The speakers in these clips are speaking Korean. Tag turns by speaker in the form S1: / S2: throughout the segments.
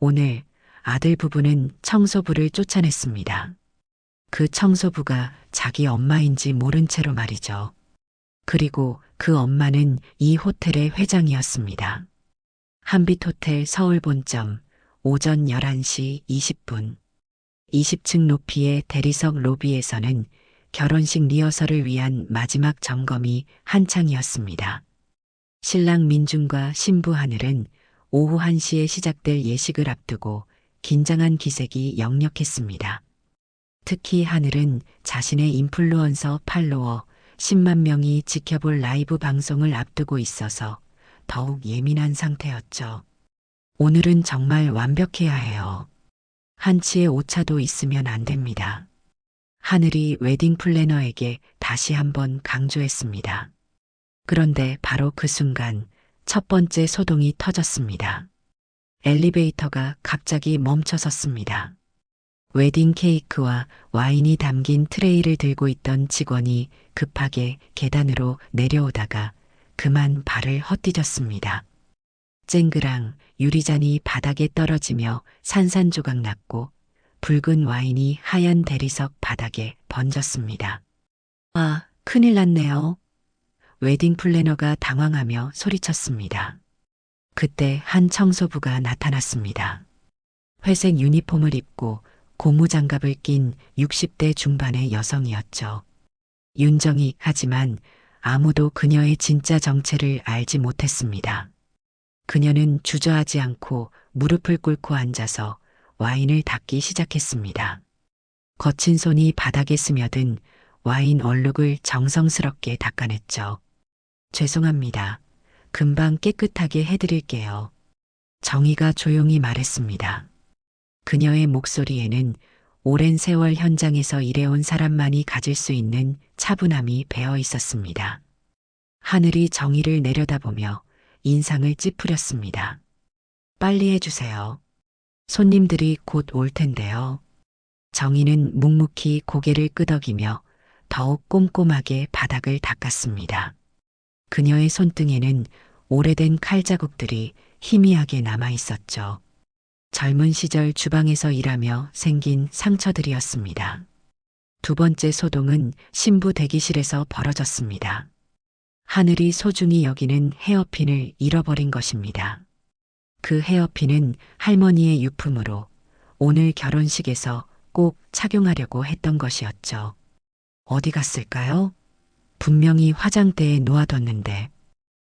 S1: 오늘 아들 부부는 청소부를 쫓아냈습니다. 그 청소부가 자기 엄마인지 모른 채로 말이죠. 그리고 그 엄마는 이 호텔의 회장이었습니다. 한빛호텔 서울 본점 오전 11시 20분. 20층 높이의 대리석 로비에서는 결혼식 리허설을 위한 마지막 점검이 한창이었습니다. 신랑 민준과 신부 하늘은 오후 1시에 시작될 예식을 앞두고 긴장한 기색이 역력했습니다. 특히 하늘은 자신의 인플루언서 팔로워 10만 명이 지켜볼 라이브 방송을 앞두고 있어서 더욱 예민한 상태였죠. 오늘은 정말 완벽해야 해요. 한치의 오차도 있으면 안 됩니다. 하늘이 웨딩 플래너에게 다시 한번 강조했습니다. 그런데 바로 그 순간 첫 번째 소동이 터졌습니다. 엘리베이터가 갑자기 멈춰섰습니다. 웨딩 케이크와 와인이 담긴 트레이를 들고 있던 직원이 급하게 계단으로 내려오다가 그만 발을 헛디뎠습니다. 쨍그랑 유리잔이 바닥에 떨어지며 산산조각 났고 붉은 와인이 하얀 대리석 바닥에 번졌습니다. 아, 큰일 났네요. 웨딩 플래너가 당황하며 소리쳤습니다. 그때 한 청소부가 나타났습니다. 회색 유니폼을 입고 고무장갑을 낀 60대 중반의 여성이었죠. 윤정희 하지만 아무도 그녀의 진짜 정체를 알지 못했습니다. 그녀는 주저하지 않고 무릎을 꿇고 앉아서 와인을 닦기 시작했습니다. 거친 손이 바닥에 스며든 와인 얼룩을 정성스럽게 닦아냈죠. 죄송합니다. 금방 깨끗하게 해드릴게요. 정희가 조용히 말했습니다. 그녀의 목소리에는 오랜 세월 현장에서 일해온 사람만이 가질 수 있는 차분함이 배어 있었습니다. 하늘이 정희를 내려다보며 인상을 찌푸렸습니다. 빨리 해주세요. 손님들이 곧 올 텐데요. 정희는 묵묵히 고개를 끄덕이며 더욱 꼼꼼하게 바닥을 닦았습니다. 그녀의 손등에는 오래된 칼자국들이 희미하게 남아 있었죠. 젊은 시절 주방에서 일하며 생긴 상처들이었습니다. 두 번째 소동은 신부 대기실에서 벌어졌습니다. 하늘이 소중히 여기는 헤어핀을 잃어버린 것입니다. 그 헤어핀은 할머니의 유품으로 오늘 결혼식에서 꼭 착용하려고 했던 것이었죠. 어디 갔을까요? 분명히 화장대에 놓아뒀는데.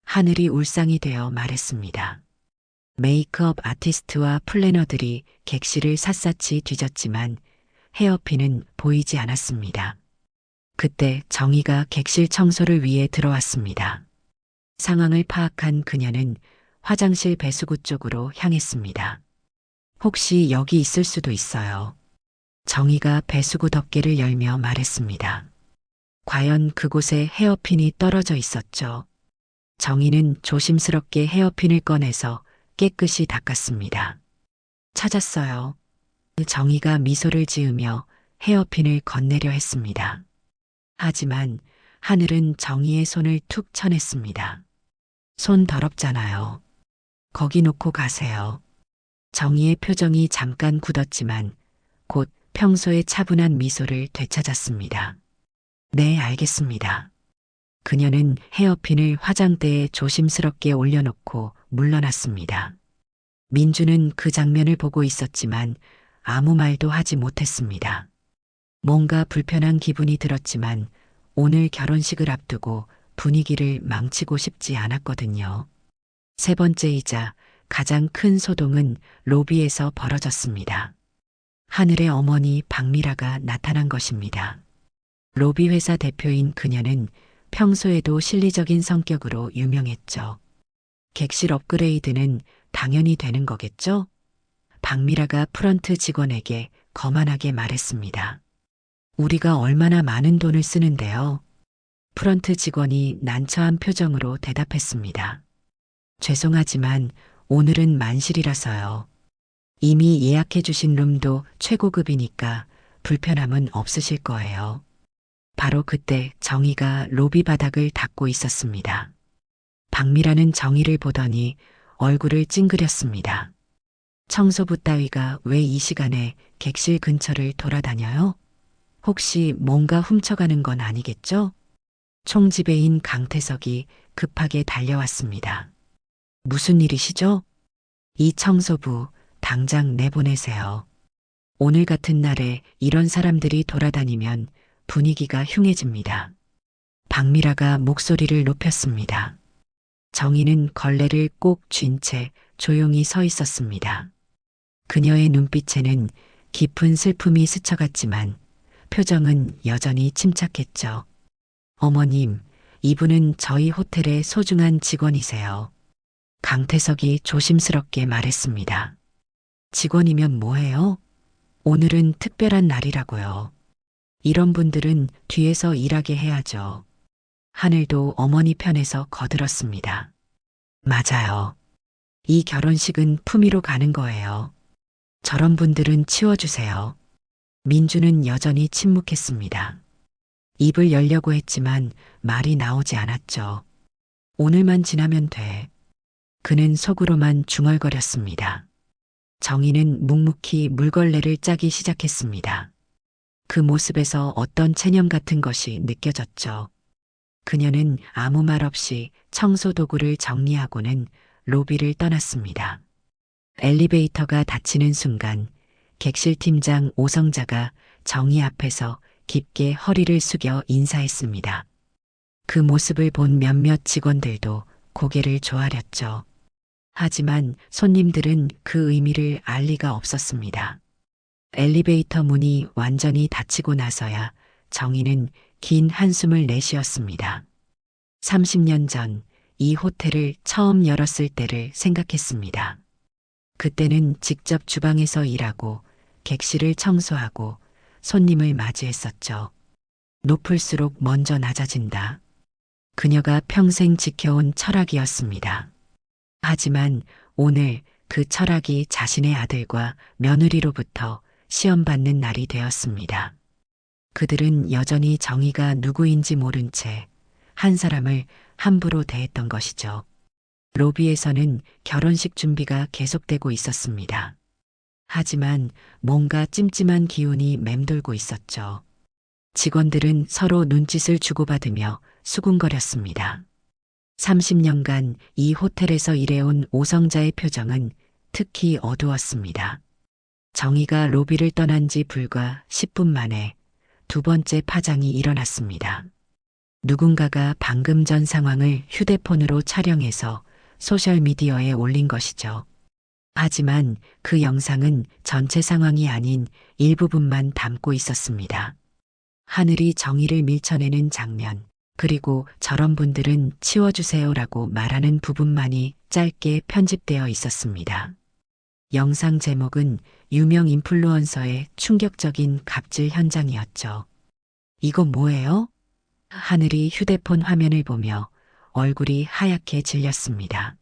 S1: 하늘이 울상이 되어 말했습니다. 메이크업 아티스트와 플래너들이 객실을 샅샅이 뒤졌지만 헤어핀은 보이지 않았습니다. 그때 정희가 객실 청소를 위해 들어왔습니다. 상황을 파악한 그녀는 화장실 배수구 쪽으로 향했습니다. 혹시 여기 있을 수도 있어요. 정희가 배수구 덮개를 열며 말했습니다. 과연 그곳에 헤어핀이 떨어져 있었죠. 정희는 조심스럽게 헤어핀을 꺼내서 깨끗이 닦았습니다. 찾았어요. 정희가 미소를 지으며 헤어핀을 건네려 했습니다. 하지만 하늘은 정희의 손을 툭 쳐냈습니다. 손 더럽잖아요. 거기 놓고 가세요. 정희의 표정이 잠깐 굳었지만 곧 평소의 차분한 미소를 되찾았습니다. 네, 알겠습니다. 그녀는 헤어핀을 화장대에 조심스럽게 올려놓고 물러났습니다. 민주는 그 장면을 보고 있었지만 아무 말도 하지 못했습니다. 뭔가 불편한 기분이 들었지만 오늘 결혼식을 앞두고 분위기를 망치고 싶지 않았거든요. 세 번째이자 가장 큰 소동은 로비에서 벌어졌습니다. 하늘의 어머니 박미라가 나타난 것입니다. 로비 회사 대표인 그녀는 평소에도 실리적인 성격으로 유명했죠. 객실 업그레이드는 당연히 되는 거겠죠? 박미라가 프런트 직원에게 거만하게 말했습니다. 우리가 얼마나 많은 돈을 쓰는데요. 프런트 직원이 난처한 표정으로 대답했습니다. 죄송하지만 오늘은 만실이라서요. 이미 예약해 주신 룸도 최고급이니까 불편함은 없으실 거예요. 바로 그때 정희가 로비 바닥을 닦고 있었습니다. 박미라는 정희를 보더니 얼굴을 찡그렸습니다. 청소부 따위가 왜 이 시간에 객실 근처를 돌아다녀요? 혹시 뭔가 훔쳐가는 건 아니겠죠? 총지배인 강태석이 급하게 달려왔습니다. 무슨 일이시죠? 이 청소부 당장 내보내세요. 오늘 같은 날에 이런 사람들이 돌아다니면 분위기가 흉해집니다. 박미라가 목소리를 높였습니다. 정희는 걸레를 꼭 쥔 채 조용히 서 있었습니다. 그녀의 눈빛에는 깊은 슬픔이 스쳐갔지만 표정은 여전히 침착했죠. 어머님, 이분은 저희 호텔의 소중한 직원이세요. 강태석이 조심스럽게 말했습니다. 직원이면 뭐해요? 오늘은 특별한 날이라고요. 이런 분들은 뒤에서 일하게 해야죠. 하늘도 어머니 편에서 거들었습니다. 맞아요. 이 결혼식은 품위로 가는 거예요. 저런 분들은 치워주세요. 민주는 여전히 침묵했습니다. 입을 열려고 했지만 말이 나오지 않았죠. 오늘만 지나면 돼. 그는 속으로만 중얼거렸습니다. 정희는 묵묵히 물걸레를 짜기 시작했습니다. 그 모습에서 어떤 체념 같은 것이 느껴졌죠. 그녀는 아무 말 없이 청소 도구를 정리하고는 로비를 떠났습니다. 엘리베이터가 닫히는 순간 객실 팀장 오성자가 정희 앞에서 깊게 허리를 숙여 인사했습니다. 그 모습을 본 몇몇 직원들도 고개를 조아렸죠. 하지만 손님들은 그 의미를 알 리가 없었습니다. 엘리베이터 문이 완전히 닫히고 나서야 정희는 긴 한숨을 내쉬었습니다. 30년 전 이 호텔을 처음 열었을 때를 생각했습니다. 그때는 직접 주방에서 일하고 객실을 청소하고 손님을 맞이했었죠. 높을수록 먼저 낮아진다. 그녀가 평생 지켜온 철학이었습니다. 하지만 오늘 그 철학이 자신의 아들과 며느리로부터 시험받는 날이 되었습니다. 그들은 여전히 정의가 누구인지 모른 채 한 사람을 함부로 대했던 것이죠. 로비에서는 결혼식 준비가 계속되고 있었습니다. 하지만 뭔가 찜찜한 기운이 맴돌고 있었죠. 직원들은 서로 눈짓을 주고받으며 수군거렸습니다. 30년간 이 호텔에서 일해온 오성자의 표정은 특히 어두웠습니다. 정희가 로비를 떠난 지 불과 10분 만에 두 번째 파장이 일어났습니다. 누군가가 방금 전 상황을 휴대폰으로 촬영해서 소셜미디어에 올린 것이죠. 하지만 그 영상은 전체 상황이 아닌 일부분만 담고 있었습니다. 하늘이 정의를 밀쳐내는 장면, 그리고 저런 분들은 치워주세요라고 말하는 부분만이 짧게 편집되어 있었습니다. 영상 제목은 유명 인플루언서의 충격적인 갑질 현장이었죠. 이거 뭐예요? 하늘이 휴대폰 화면을 보며 얼굴이 하얗게 질렸습니다.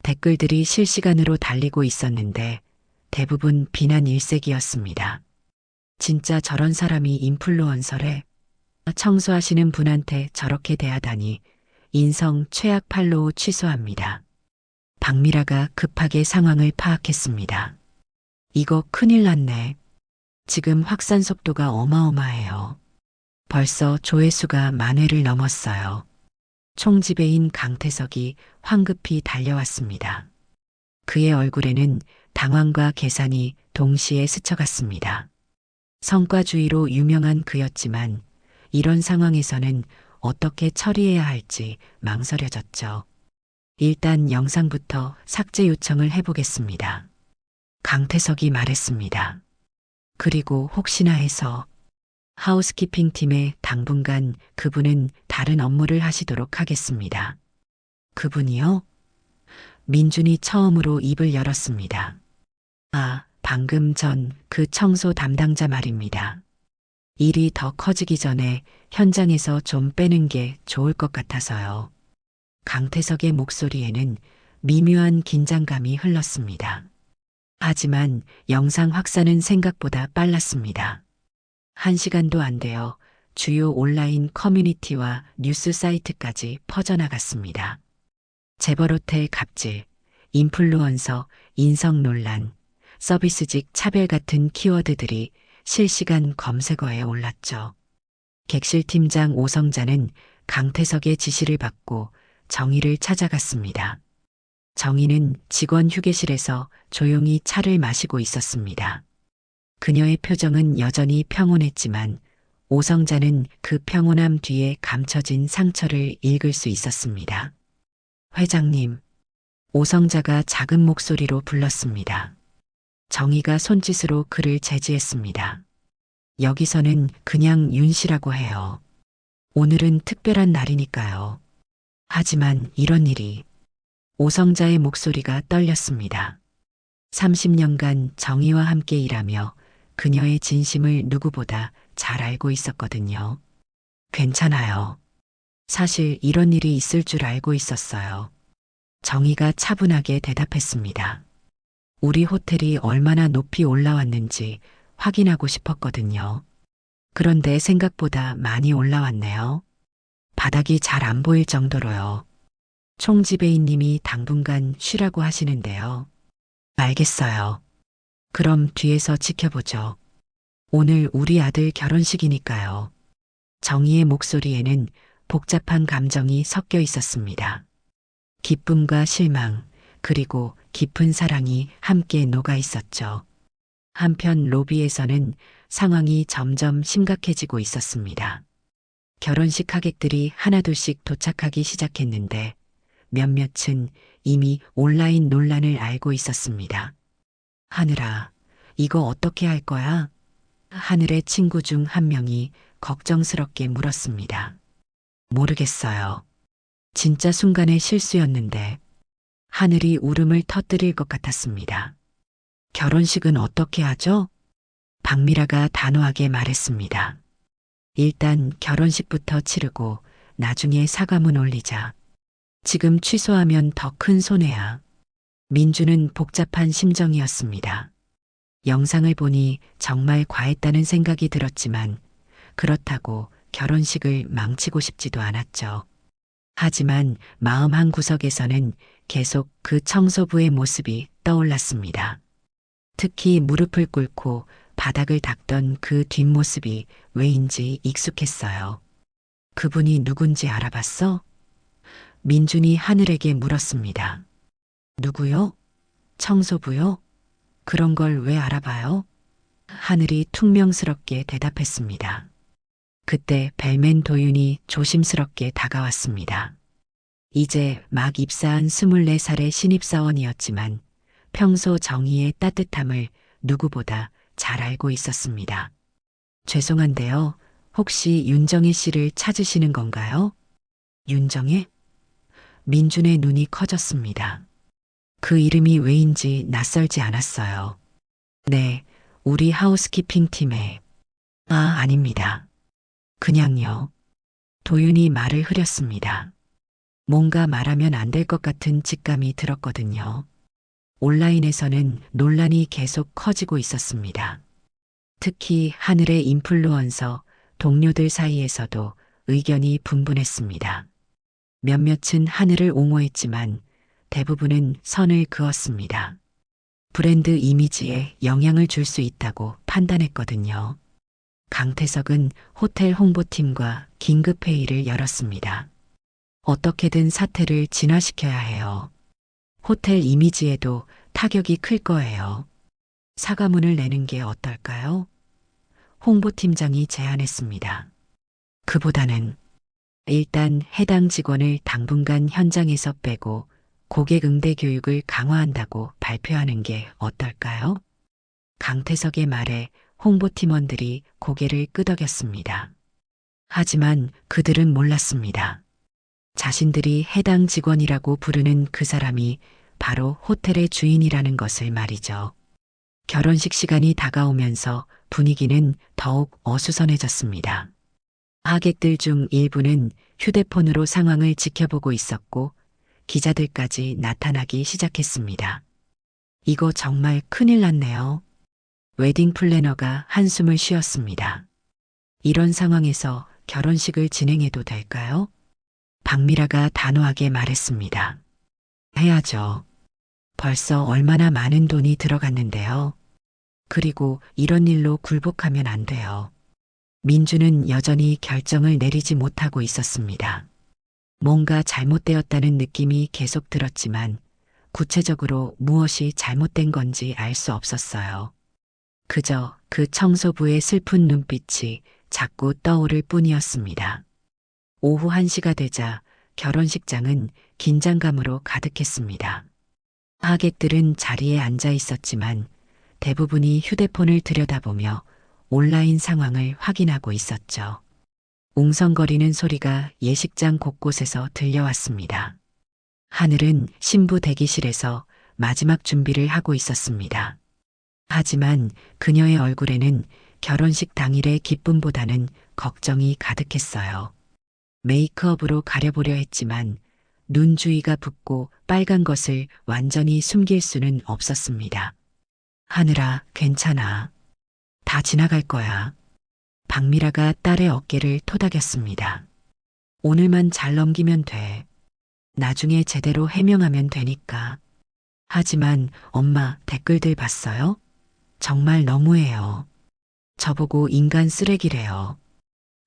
S1: 댓글들이 실시간으로 달리고 있었는데 대부분 비난 일색이었습니다. 진짜 저런 사람이 인플루언서래? 청소하시는 분한테 저렇게 대하다니 인성 최악 팔로우 취소합니다. 박미라가 급하게 상황을 파악했습니다. 이거 큰일 났네. 지금 확산 속도가 어마어마해요. 벌써 조회수가 10,000회를 넘었어요. 총지배인 강태석이 황급히 달려왔습니다. 그의 얼굴에는 당황과 계산이 동시에 스쳐갔습니다. 성과주의로 유명한 그였지만 이런 상황에서는 어떻게 처리해야 할지 망설여졌죠. 일단 영상부터 삭제 요청을 해보겠습니다. 강태석이 말했습니다. 그리고 혹시나 해서 하우스키핑 팀에 당분간 그분은 다른 업무를 하시도록 하겠습니다. 그분이요? 민준이 처음으로 입을 열었습니다. 아, 방금 전 그 청소 담당자 말입니다. 일이 더 커지기 전에 현장에서 좀 빼는 게 좋을 것 같아서요. 강태석의 목소리에는 미묘한 긴장감이 흘렀습니다. 하지만 영상 확산은 생각보다 빨랐습니다. 1시간도 안 되어 주요 온라인 커뮤니티와 뉴스 사이트까지 퍼져나갔습니다. 재벌호텔 갑질, 인플루언서 인성 논란, 서비스직 차별 같은 키워드들이 실시간 검색어에 올랐죠. 객실팀장 오성자는 강태석의 지시를 받고 정희를 찾아갔습니다. 정희는 직원 휴게실에서 조용히 차를 마시고 있었습니다. 그녀의 표정은 여전히 평온했지만 오성자는 그 평온함 뒤에 감춰진 상처를 읽을 수 있었습니다. 회장님, 오성자가 작은 목소리로 불렀습니다. 정희가 손짓으로 그를 제지했습니다. 여기서는 그냥 윤 씨라고 해요. 오늘은 특별한 날이니까요. 하지만 이런 일이 오성자의 목소리가 떨렸습니다. 30년간 정희와 함께 일하며 그녀의 진심을 누구보다 잘 알고 있었거든요. 괜찮아요. 사실 이런 일이 있을 줄 알고 있었어요. 정희가 차분하게 대답했습니다. 우리 호텔이 얼마나 높이 올라왔는지 확인하고 싶었거든요. 그런데 생각보다 많이 올라왔네요. 바닥이 잘 안 보일 정도로요. 총지배인님이 당분간 쉬라고 하시는데요. 알겠어요. 그럼 뒤에서 지켜보죠. 오늘 우리 아들 결혼식이니까요. 정희의 목소리에는 복잡한 감정이 섞여 있었습니다. 기쁨과 실망, 그리고 깊은 사랑이 함께 녹아 있었죠. 한편 로비에서는 상황이 점점 심각해지고 있었습니다. 결혼식 하객들이 하나둘씩 도착하기 시작했는데 몇몇은 이미 온라인 논란을 알고 있었습니다. 하늘아, 이거 어떻게 할 거야? 하늘의 친구 중 한 명이 걱정스럽게 물었습니다. 모르겠어요. 진짜 순간의 실수였는데 하늘이 울음을 터뜨릴 것 같았습니다. 결혼식은 어떻게 하죠? 박미라가 단호하게 말했습니다. 일단 결혼식부터 치르고 나중에 사과문 올리자. 지금 취소하면 더 큰 손해야. 민주는 복잡한 심정이었습니다. 영상을 보니 정말 과했다는 생각이 들었지만 그렇다고 결혼식을 망치고 싶지도 않았죠. 하지만 마음 한 구석에서는 계속 그 청소부의 모습이 떠올랐습니다. 특히 무릎을 꿇고 바닥을 닦던 그 뒷모습이 왜인지 익숙했어요. 그분이 누군지 알아봤어? 민준이 하늘에게 물었습니다. 누구요? 청소부요? 그런 걸 왜 알아봐요? 하늘이 퉁명스럽게 대답했습니다. 그때 벨맨 도윤이 조심스럽게 다가왔습니다. 이제 막 입사한 24살의 신입사원이었지만 평소 정희의 따뜻함을 누구보다 잘 알고 있었습니다. 죄송한데요. 혹시 윤정혜 씨를 찾으시는 건가요? 윤정혜? 민준의 눈이 커졌습니다. 그 이름이 왜인지 낯설지 않았어요. 네, 우리 하우스키핑 팀에. 아닙니다. 그냥요. 도윤이 말을 흐렸습니다. 뭔가 말하면 안 될 것 같은 직감이 들었거든요. 온라인에서는 논란이 계속 커지고 있었습니다. 특히 하늘의 인플루언서 동료들 사이에서도 의견이 분분했습니다. 몇몇은 하늘을 옹호했지만 대부분은 선을 그었습니다. 브랜드 이미지에 영향을 줄 수 있다고 판단했거든요. 강태석은 호텔 홍보팀과 긴급회의를 열었습니다. 어떻게든 사태를 진화시켜야 해요. 호텔 이미지에도 타격이 클 거예요. 사과문을 내는 게 어떨까요? 홍보팀장이 제안했습니다. 그보다는 일단 해당 직원을 당분간 현장에서 빼고 고객 응대 교육을 강화한다고 발표하는 게 어떨까요? 강태석의 말에 홍보팀원들이 고개를 끄덕였습니다. 하지만 그들은 몰랐습니다. 자신들이 해당 직원이라고 부르는 그 사람이 바로 호텔의 주인이라는 것을 말이죠. 결혼식 시간이 다가오면서 분위기는 더욱 어수선해졌습니다. 하객들 중 일부는 휴대폰으로 상황을 지켜보고 있었고 기자들까지 나타나기 시작했습니다. 이거 정말 큰일 났네요. 웨딩 플래너가 한숨을 쉬었습니다. 이런 상황에서 결혼식을 진행해도 될까요? 박미라가 단호하게 말했습니다. 해야죠. 벌써 얼마나 많은 돈이 들어갔는데요. 그리고 이런 일로 굴복하면 안 돼요. 민주는 여전히 결정을 내리지 못하고 있었습니다. 뭔가 잘못되었다는 느낌이 계속 들었지만 구체적으로 무엇이 잘못된 건지 알 수 없었어요. 그저 그 청소부의 슬픈 눈빛이 자꾸 떠오를 뿐이었습니다. 오후 1시가 되자 결혼식장은 긴장감으로 가득했습니다. 하객들은 자리에 앉아 있었지만 대부분이 휴대폰을 들여다보며 온라인 상황을 확인하고 있었죠. 웅성거리는 소리가 예식장 곳곳에서 들려왔습니다. 하늘은 신부 대기실에서 마지막 준비를 하고 있었습니다. 하지만 그녀의 얼굴에는 결혼식 당일의 기쁨보다는 걱정이 가득했어요. 메이크업으로 가려보려 했지만 눈 주위가 붓고 빨간 것을 완전히 숨길 수는 없었습니다. 하늘아, 괜찮아. 다 지나갈 거야. 박미라가 딸의 어깨를 토닥였습니다. 오늘만 잘 넘기면 돼. 나중에 제대로 해명하면 되니까. 하지만 엄마 댓글들 봤어요? 정말 너무해요. 저보고 인간 쓰레기래요.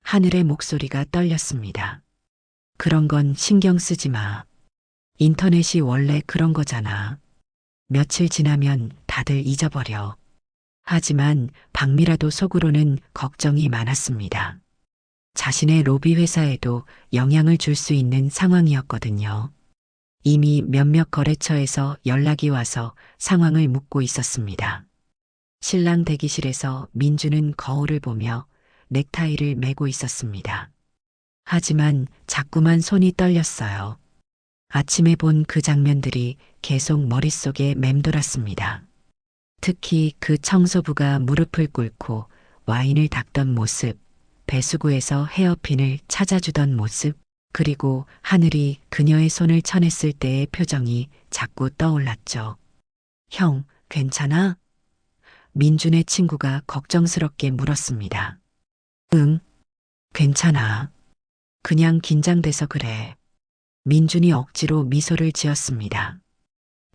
S1: 하늘의 목소리가 떨렸습니다. 그런 건 신경 쓰지 마. 인터넷이 원래 그런 거잖아. 며칠 지나면 다들 잊어버려. 하지만 박미라도 속으로는 걱정이 많았습니다. 자신의 로비 회사에도 영향을 줄 수 있는 상황이었거든요. 이미 몇몇 거래처에서 연락이 와서 상황을 묻고 있었습니다. 신랑 대기실에서 민주는 거울을 보며 넥타이를 매고 있었습니다. 하지만 자꾸만 손이 떨렸어요. 아침에 본 그 장면들이 계속 머릿속에 맴돌았습니다. 특히 그 청소부가 무릎을 꿇고 와인을 닦던 모습, 배수구에서 헤어핀을 찾아주던 모습, 그리고 하늘이 그녀의 손을 쳐냈을 때의 표정이 자꾸 떠올랐죠. 형, 괜찮아? 민준의 친구가 걱정스럽게 물었습니다. 응, 괜찮아. 그냥 긴장돼서 그래. 민준이 억지로 미소를 지었습니다.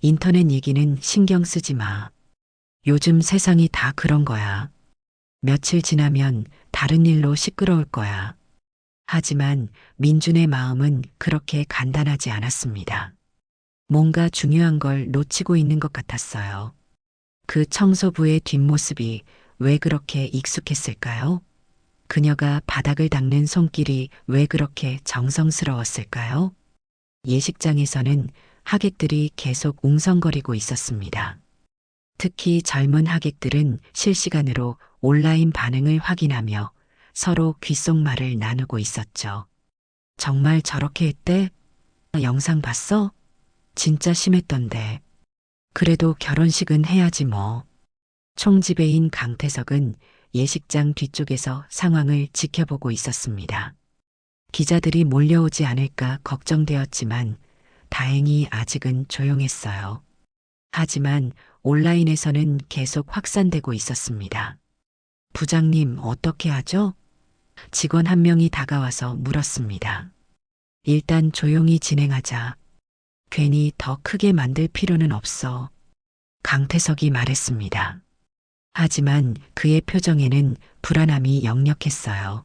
S1: 인터넷 얘기는 신경 쓰지 마. 요즘 세상이 다 그런 거야. 며칠 지나면 다른 일로 시끄러울 거야. 하지만 민준의 마음은 그렇게 간단하지 않았습니다. 뭔가 중요한 걸 놓치고 있는 것 같았어요. 그 청소부의 뒷모습이 왜 그렇게 익숙했을까요? 그녀가 바닥을 닦는 손길이 왜 그렇게 정성스러웠을까요? 예식장에서는 하객들이 계속 웅성거리고 있었습니다. 특히 젊은 하객들은 실시간으로 온라인 반응을 확인하며 서로 귓속말을 나누고 있었죠. 정말 저렇게 했대? 영상 봤어? 진짜 심했던데. 그래도 결혼식은 해야지 뭐. 총지배인 강태석은 예식장 뒤쪽에서 상황을 지켜보고 있었습니다. 기자들이 몰려오지 않을까 걱정되었지만 다행히 아직은 조용했어요. 하지만 온라인에서는 계속 확산되고 있었습니다. 부장님, 어떻게 하죠? 직원 한 명이 다가와서 물었습니다. 일단 조용히 진행하자. 괜히 더 크게 만들 필요는 없어. 강태석이 말했습니다. 하지만 그의 표정에는 불안함이 역력했어요.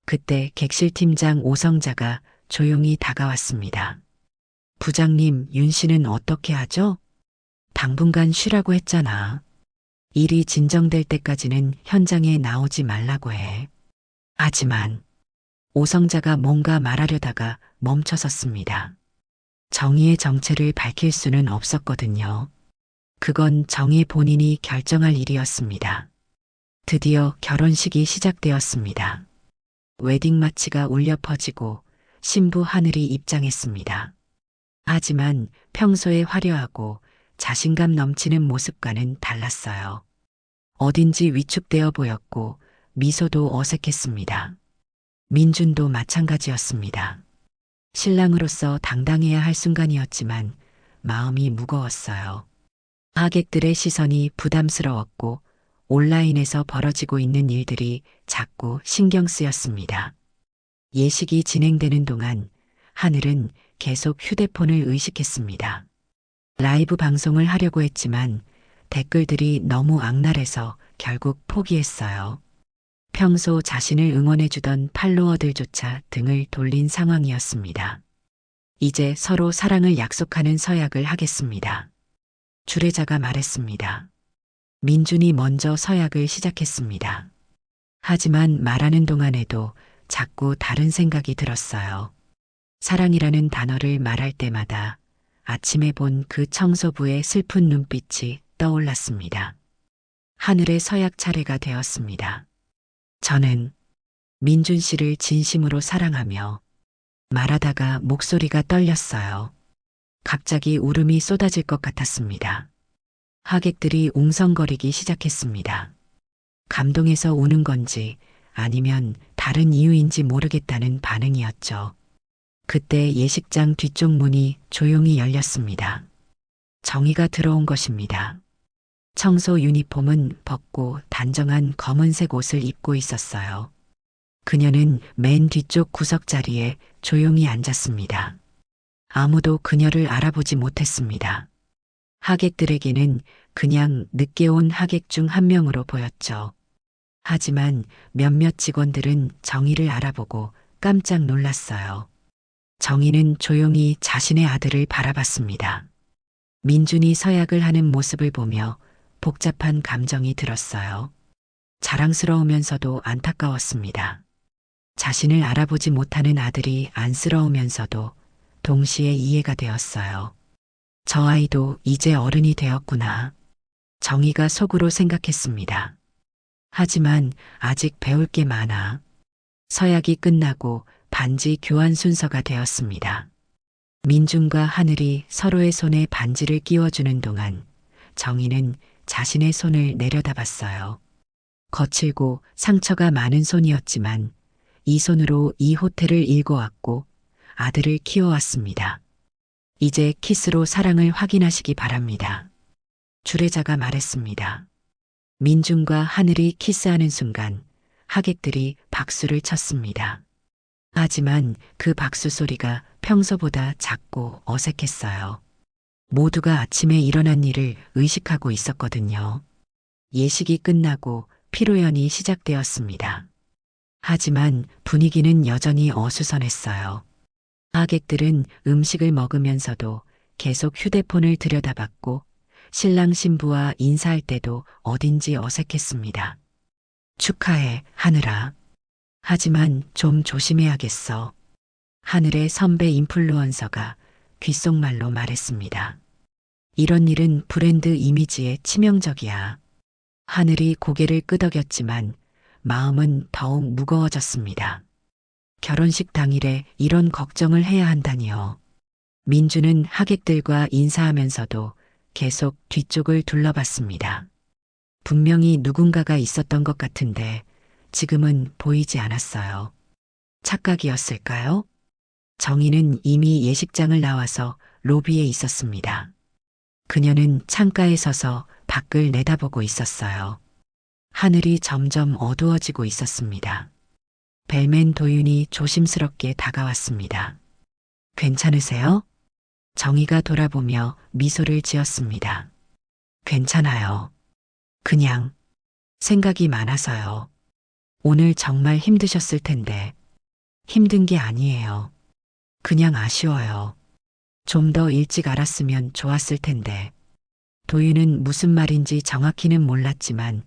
S1: 그때 객실팀장 오성자가 조용히 다가왔습니다. 부장님, 윤 씨는 어떻게 하죠? 당분간 쉬라고 했잖아. 일이 진정될 때까지는 현장에 나오지 말라고 해. 하지만 오성자가 뭔가 말하려다가 멈춰섰습니다. 정의의 정체를 밝힐 수는 없었거든요. 그건 정의 본인이 결정할 일이었습니다. 드디어 결혼식이 시작되었습니다. 웨딩 마치가 울려 퍼지고 신부 하늘이 입장했습니다. 하지만 평소에 화려하고 자신감 넘치는 모습과는 달랐어요. 어딘지 위축되어 보였고 미소도 어색했습니다. 민준도 마찬가지였습니다. 신랑으로서 당당해야 할 순간이었지만 마음이 무거웠어요. 하객들의 시선이 부담스러웠고 온라인에서 벌어지고 있는 일들이 자꾸 신경 쓰였습니다. 예식이 진행되는 동안 하늘은 계속 휴대폰을 의식했습니다. 라이브 방송을 하려고 했지만 댓글들이 너무 악랄해서 결국 포기했어요. 평소 자신을 응원해주던 팔로워들조차 등을 돌린 상황이었습니다. 이제 서로 사랑을 약속하는 서약을 하겠습니다. 주례자가 말했습니다. 민준이 먼저 서약을 시작했습니다. 하지만 말하는 동안에도 자꾸 다른 생각이 들었어요. 사랑이라는 단어를 말할 때마다 아침에 본 그 청소부의 슬픈 눈빛이 떠올랐습니다. 하늘의 서약 차례가 되었습니다. 저는 민준 씨를 진심으로 사랑하며 말하다가 목소리가 떨렸어요. 갑자기 울음이 쏟아질 것 같았습니다. 하객들이 웅성거리기 시작했습니다. 감동해서 우는 건지 아니면 다른 이유인지 모르겠다는 반응이었죠. 그때 예식장 뒤쪽 문이 조용히 열렸습니다. 정희가 들어온 것입니다. 청소 유니폼은 벗고 단정한 검은색 옷을 입고 있었어요. 그녀는 맨 뒤쪽 구석 자리에 조용히 앉았습니다. 아무도 그녀를 알아보지 못했습니다. 하객들에게는 그냥 늦게 온 하객 중 한 명으로 보였죠. 하지만 몇몇 직원들은 정희를 알아보고 깜짝 놀랐어요. 정희는 조용히 자신의 아들을 바라봤습니다. 민준이 서약을 하는 모습을 보며 복잡한 감정이 들었어요. 자랑스러우면서도 안타까웠습니다. 자신을 알아보지 못하는 아들이 안쓰러우면서도 동시에 이해가 되었어요. 저 아이도 이제 어른이 되었구나. 정희가 속으로 생각했습니다. 하지만 아직 배울 게 많아. 서약이 끝나고 반지 교환 순서가 되었습니다. 민준과 하늘이 서로의 손에 반지를 끼워주는 동안 정희는 자신의 손을 내려다봤어요. 거칠고 상처가 많은 손이었지만 이 손으로 이 호텔을 일궈왔고 아들을 키워왔습니다. 이제 키스로 사랑을 확인하시기 바랍니다. 주례자가 말했습니다. 민준과 하늘이 키스하는 순간 하객들이 박수를 쳤습니다. 하지만 그 박수 소리가 평소보다 작고 어색했어요. 모두가 아침에 일어난 일을 의식하고 있었거든요. 예식이 끝나고 피로연이 시작되었습니다. 하지만 분위기는 여전히 어수선했어요. 하객들은 음식을 먹으면서도 계속 휴대폰을 들여다봤고 신랑 신부와 인사할 때도 어딘지 어색했습니다. 축하해, 하늘아. 하지만 좀 조심해야겠어. 하늘의 선배 인플루언서가 귓속말로 말했습니다. 이런 일은 브랜드 이미지에 치명적이야. 하늘이 고개를 끄덕였지만 마음은 더욱 무거워졌습니다. 결혼식 당일에 이런 걱정을 해야 한다니요. 민주는 하객들과 인사하면서도 계속 뒤쪽을 둘러봤습니다. 분명히 누군가가 있었던 것 같은데 지금은 보이지 않았어요. 착각이었을까요? 정희는 이미 예식장을 나와서 로비에 있었습니다. 그녀는 창가에 서서 밖을 내다보고 있었어요. 하늘이 점점 어두워지고 있었습니다. 벨맨 도윤이 조심스럽게 다가왔습니다. 괜찮으세요? 정희가 돌아보며 미소를 지었습니다. 괜찮아요. 그냥 생각이 많아서요. 오늘 정말 힘드셨을 텐데. 힘든 게 아니에요. 그냥 아쉬워요. 좀 더 일찍 알았으면 좋았을 텐데. 도윤은 무슨 말인지 정확히는 몰랐지만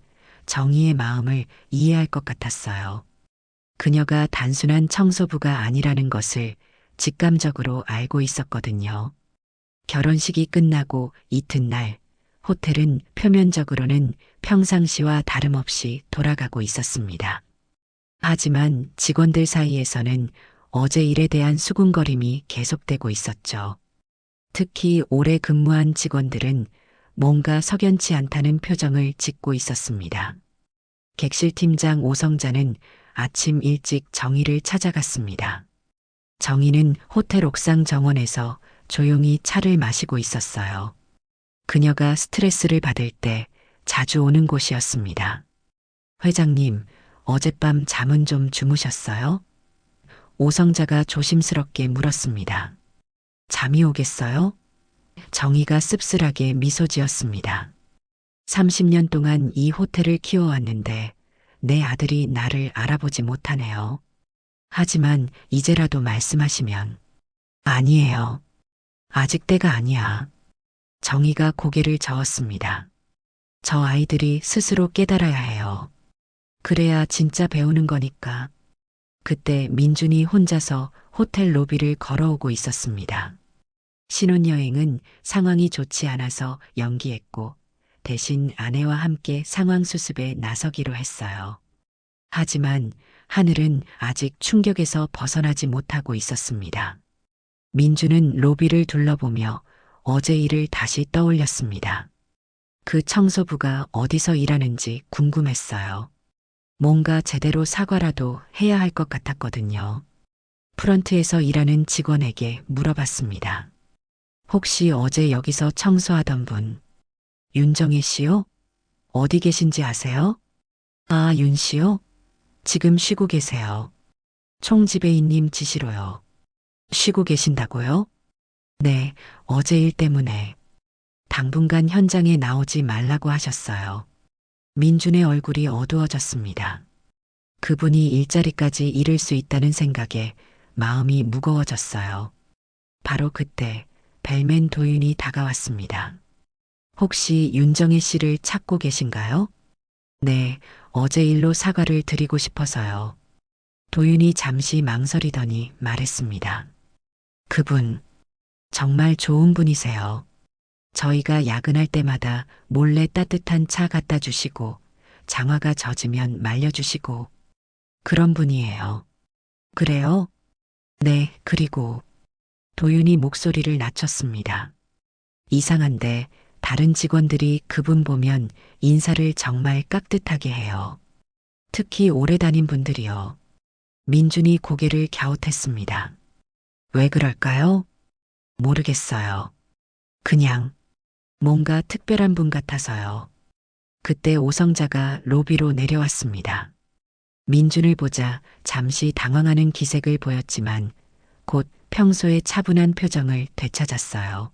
S1: 정희의 마음을 이해할 것 같았어요. 그녀가 단순한 청소부가 아니라는 것을 직감적으로 알고 있었거든요. 결혼식이 끝나고 이튿날 호텔은 표면적으로는 평상시와 다름없이 돌아가고 있었습니다. 하지만 직원들 사이에서는 어제 일에 대한 수군거림이 계속되고 있었죠. 특히 오래 근무한 직원들은 뭔가 석연치 않다는 표정을 짓고 있었습니다. 객실팀장 오성자는 아침 일찍 정희를 찾아갔습니다. 정희는 호텔 옥상 정원에서 조용히 차를 마시고 있었어요. 그녀가 스트레스를 받을 때 자주 오는 곳이었습니다. 회장님, 어젯밤 잠은 좀 주무셨어요? 오성자가 조심스럽게 물었습니다. 잠이 오겠어요? 정희가 씁쓸하게 미소 지었습니다. 30년 동안 이 호텔을 키워왔는데 내 아들이 나를 알아보지 못하네요. 하지만 이제라도 말씀하시면 아니에요. 아직 때가 아니야. 정희가 고개를 저었습니다. 저 아이들이 스스로 깨달아야 해요. 그래야 진짜 배우는 거니까. 그때 민준이 혼자서 호텔 로비를 걸어오고 있었습니다. 신혼여행은 상황이 좋지 않아서 연기했고 대신 아내와 함께 상황 수습에 나서기로 했어요. 하지만 하늘은 아직 충격에서 벗어나지 못하고 있었습니다. 민주는 로비를 둘러보며 어제 일을 다시 떠올렸습니다. 그 청소부가 어디서 일하는지 궁금했어요. 뭔가 제대로 사과라도 해야 할 것 같았거든요. 프런트에서 일하는 직원에게 물어봤습니다. 혹시 어제 여기서 청소하던 분, 윤정희 씨요? 어디 계신지 아세요? 아, 윤 씨요? 지금 쉬고 계세요. 총지배인님 지시로요. 쉬고 계신다고요? 네, 어제 일 때문에 당분간 현장에 나오지 말라고 하셨어요. 민준의 얼굴이 어두워졌습니다. 그분이 일자리까지 잃을 수 있다는 생각에 마음이 무거워졌어요. 바로 그때 벨맨 도윤이 다가왔습니다. 혹시 윤정희 씨를 찾고 계신가요? 네, 어제 일로 사과를 드리고 싶어서요. 도윤이 잠시 망설이더니 말했습니다. 그분, 정말 좋은 분이세요. 저희가 야근할 때마다 몰래 따뜻한 차 갖다 주시고, 장화가 젖으면 말려주시고, 그런 분이에요. 그래요? 네, 그리고 도윤이 목소리를 낮췄습니다. 이상한데 다른 직원들이 그분 보면 인사를 정말 깍듯하게 해요. 특히 오래 다닌 분들이요. 민준이 고개를 갸웃했습니다. 왜 그럴까요? 모르겠어요. 그냥 뭔가 특별한 분 같아서요. 그때 오성자가 로비로 내려왔습니다. 민준을 보자 잠시 당황하는 기색을 보였지만 곧 평소의 차분한 표정을 되찾았어요.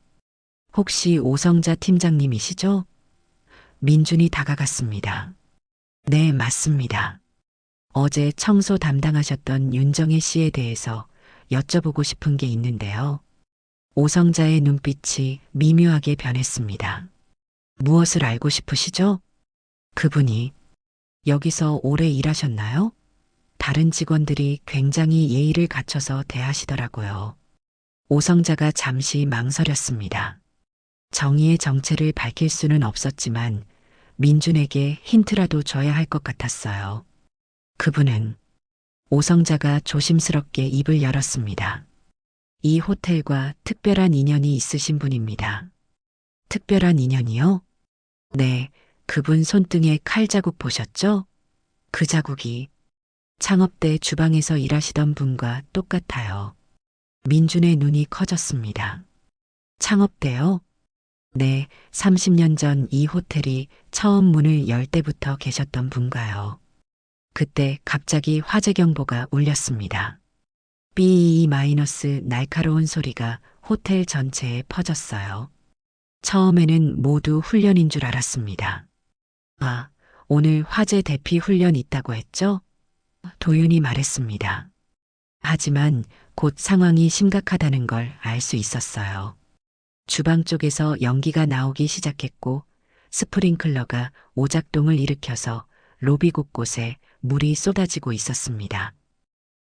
S1: 혹시 오성자 팀장님이시죠? 민준이 다가갔습니다. 네, 맞습니다. 어제 청소 담당하셨던 윤정혜 씨에 대해서 여쭤보고 싶은 게 있는데요. 오성자의 눈빛이 미묘하게 변했습니다. 무엇을 알고 싶으시죠? 그분이 여기서 오래 일하셨나요? 다른 직원들이 굉장히 예의를 갖춰서 대하시더라고요. 오성자가 잠시 망설였습니다. 정의의 정체를 밝힐 수는 없었지만 민준에게 힌트라도 줘야 할 것 같았어요. 그분은 오성자가 조심스럽게 입을 열었습니다. 이 호텔과 특별한 인연이 있으신 분입니다. 특별한 인연이요? 네, 그분 손등에 칼 자국 보셨죠? 그 자국이 창업 때 주방에서 일하시던 분과 똑같아요. 민준의 눈이 커졌습니다. 창업 때요? 네, 30년 전 이 호텔이 처음 문을 열 때부터 계셨던 분가요. 그때 갑자기 화재 경보가 울렸습니다. B 마이너스 날카로운 소리가 호텔 전체에 퍼졌어요. 처음에는 모두 훈련인 줄 알았습니다. 아, 오늘 화재 대피 훈련 있다고 했죠? 도윤이 말했습니다. 하지만 곧 상황이 심각하다는 걸 알 수 있었어요. 주방 쪽에서 연기가 나오기 시작했고 스프링클러가 오작동을 일으켜서 로비 곳곳에 물이 쏟아지고 있었습니다.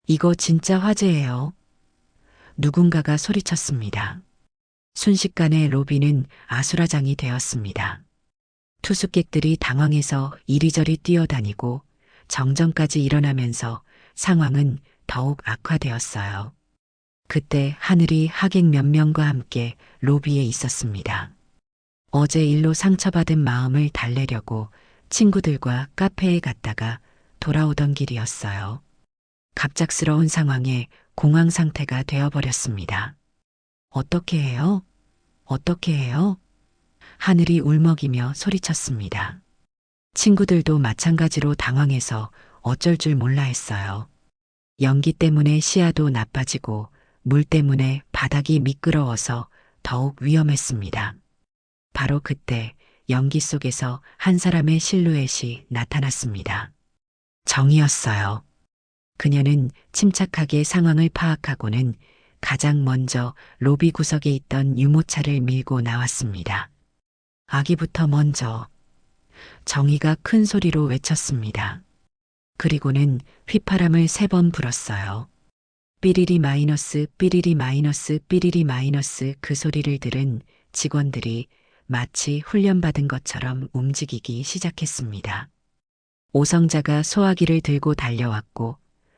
S1: 이거 진짜 화재예요. 누군가가 소리쳤습니다. 순식간에 로비는 아수라장이 되었습니다. 투숙객들이 당황해서 이리저리 뛰어다니고 정전까지 일어나면서 상황은 더욱 악화되었어요. 그때 하늘이 하객 몇 명과 함께 로비에 있었습니다. 어제 일로 상처받은 마음을 달래려고 친구들과 카페에 갔다가 돌아오던 길이었어요. 갑작스러운 상황에 공황 상태가 되어버렸습니다. 어떻게 해요? 어떻게 해요? 하늘이 울먹이며 소리쳤습니다. 친구들도 마찬가지로 당황해서 어쩔 줄 몰라 했어요. 연기 때문에 시야도 나빠지고 물 때문에 바닥이 미끄러워서 더욱 위험했습니다. 바로 그때 연기 속에서 한 사람의 실루엣이 나타났습니다. 정이었어요. 그녀는 침착하게 상황을 파악하고는 가장 먼저 로비 구석에 있던 유모차를 밀고 나왔습니다. 아기부터 먼저 정희가 큰 소리로 외쳤습니다. 그리고는 휘파람을 3번 불었어요. 삐리리 마이너스 삐리리 마이너스 삐리리 마이너스. 그 소리를 들은 직원들이 마치 훈련받은 것처럼 움직이기 시작했습니다. 오성자가 소화기를 들고 달려왔고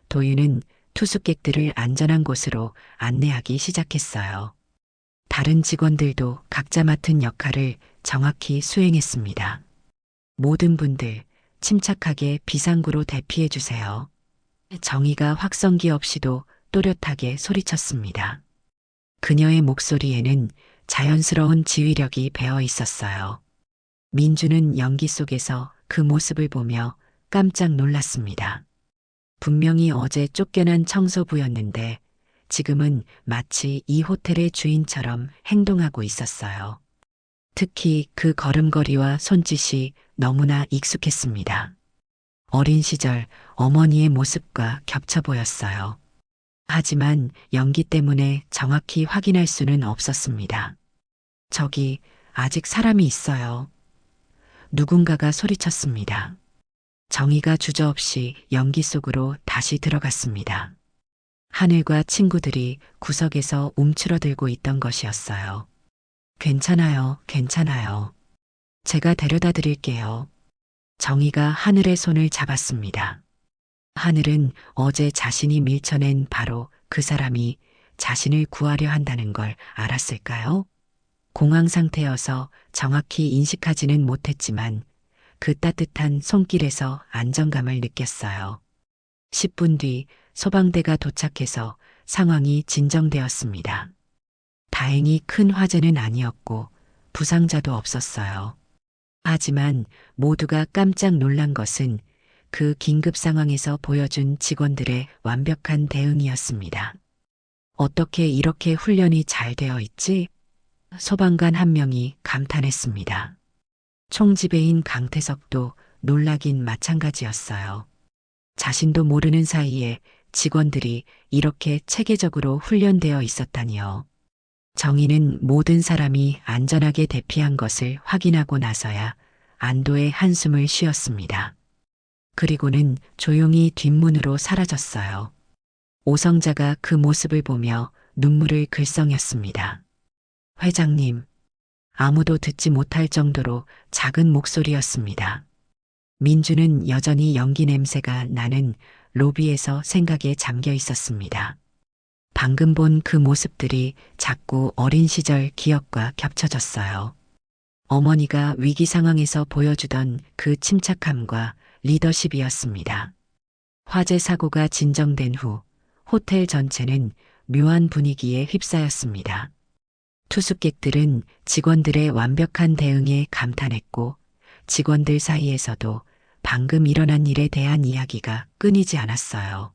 S1: 도윤은 투숙객들을 안전한 곳으로 안내하기 시작했어요. 다른 직원들도 각자 맡은 역할을 정확히 수행했습니다. 모든 분들 침착하게 비상구로 대피해 주세요. 정희가 확성기 없이도 또렷하게 소리쳤습니다. 그녀의 목소리에는 자연스러운 지휘력이 배어 있었어요. 민주는 연기 속에서 그 모습을 보며 깜짝 놀랐습니다. 분명히 어제 쫓겨난 청소부였는데 지금은 마치 이 호텔의 주인처럼 행동하고 있었어요. 특히 그 걸음걸이와 손짓이 너무나 익숙했습니다. 어린 시절 어머니의 모습과 겹쳐 보였어요. 하지만 연기 때문에 정확히 확인할 수는 없었습니다. 저기 아직 사람이 있어요. 누군가가 소리쳤습니다. 정희가 주저없이 연기 속으로 다시 들어갔습니다. 하늘과 친구들이 구석에서 움츠러들고 있던 것이었어요. 괜찮아요, 괜찮아요. 제가 데려다 드릴게요. 정희가 하늘의 손을 잡았습니다. 하늘은 어제 자신이 밀쳐낸 바로 그 사람이 자신을 구하려 한다는 걸 알았을까요? 공황 상태여서 정확히 인식하지는 못했지만 그 따뜻한 손길에서 안정감을 느꼈어요. 10분 뒤 소방대가 도착해서 상황이 진정되었습니다. 다행히 큰 화재는 아니었고 부상자도 없었어요. 하지만 모두가 깜짝 놀란 것은 그 긴급 상황에서 보여준 직원들의 완벽한 대응이었습니다. 어떻게 이렇게 훈련이 잘 되어 있지? 소방관 한 명이 감탄했습니다. 총지배인 강태석도 놀라긴 마찬가지였어요. 자신도 모르는 사이에 직원들이 이렇게 체계적으로 훈련되어 있었다니요. 정희는 모든 사람이 안전하게 대피한 것을 확인하고 나서야 안도의 한숨을 쉬었습니다. 그리고는 조용히 뒷문으로 사라졌어요. 오성자가 그 모습을 보며 눈물을 글썽였습니다. 회장님, 아무도 듣지 못할 정도로 작은 목소리였습니다. 민주는 여전히 연기 냄새가 나는 로비에서 생각에 잠겨 있었습니다. 방금 본 그 모습들이 자꾸 어린 시절 기억과 겹쳐졌어요. 어머니가 위기 상황에서 보여주던 그 침착함과 리더십이었습니다. 화재 사고가 진정된 후 호텔 전체는 묘한 분위기에 휩싸였습니다. 투숙객들은 직원들의 완벽한 대응에 감탄했고 직원들 사이에서도 방금 일어난 일에 대한 이야기가 끊이지 않았어요.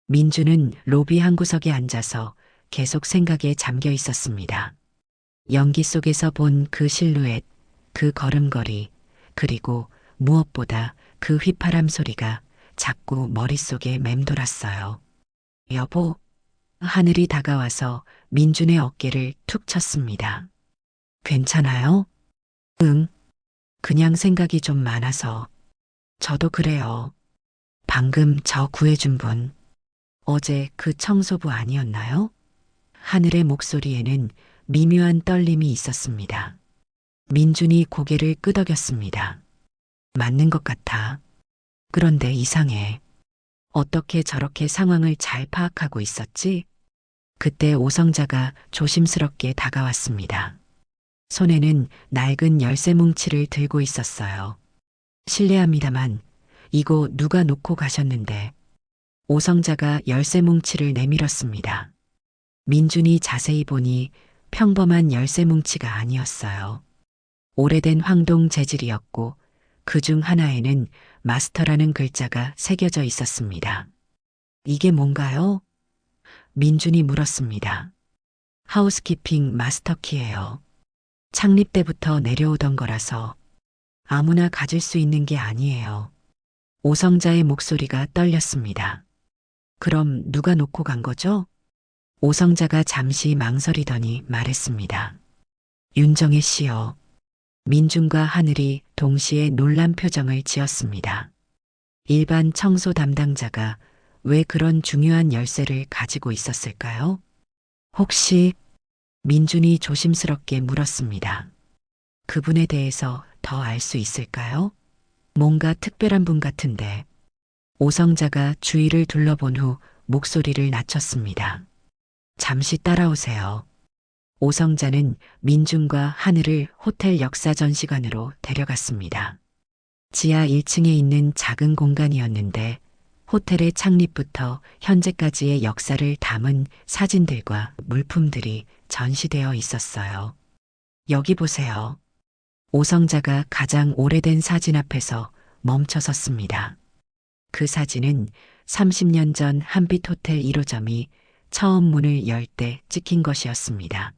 S1: 민주는 로비 한 구석에 앉아서 계속 생각에 잠겨 있었습니다. 연기 속에서 본 그 실루엣, 그 걸음걸이, 그리고 무엇보다 그 휘파람 소리가 자꾸 머릿속에 맴돌았어요. 여보, 하늘이 다가와서 민준의 어깨를 툭 쳤습니다. 괜찮아요? 응. 그냥 생각이 좀 많아서. 저도 그래요. 방금 저 구해준 분. 어제 그 청소부 아니었나요? 하늘의 목소리에는 미묘한 떨림이 있었습니다. 민준이 고개를 끄덕였습니다. 맞는 것 같아. 그런데 이상해. 어떻게 저렇게 상황을 잘 파악하고 있었지? 그때 오성자가 조심스럽게 다가왔습니다. 손에는 낡은 열쇠 뭉치를 들고 있었어요. 실례합니다만 이거 누가 놓고 가셨는데. 오성자가 열쇠 뭉치를 내밀었습니다. 민준이 자세히 보니 평범한 열쇠 뭉치가 아니었어요. 오래된 황동 재질이었고 그중 하나에는 마스터라는 글자가 새겨져 있었습니다. 이게 뭔가요? 민준이 물었습니다. 하우스키핑 마스터키예요. 창립 때부터 내려오던 거라서 아무나 가질 수 있는 게 아니에요. 오성자의 목소리가 떨렸습니다. 그럼 누가 놓고 간 거죠? 오성자가 잠시 망설이더니 말했습니다. 윤정혜 씨요. 민준과 하늘이 동시에 놀란 표정을 지었습니다. 일반 청소 담당자가 왜 그런 중요한 열쇠를 가지고 있었을까요? 혹시 민준이 조심스럽게 물었습니다. 그분에 대해서 더 알 수 있을까요? 뭔가 특별한 분 같은데. 오성자가 주위를 둘러본 후 목소리를 낮췄습니다. 잠시 따라오세요. 오성자는 민준과 하늘을 호텔 역사 전시관으로 데려갔습니다. 지하 1층에 있는 작은 공간이었는데 호텔의 창립부터 현재까지의 역사를 담은 사진들과 물품들이 전시되어 있었어요. 여기 보세요. 오성자가 가장 오래된 사진 앞에서 멈춰 섰습니다. 그 사진은 30년 전 한빛 호텔 1호점이 처음 문을 열 때 찍힌 것이었습니다.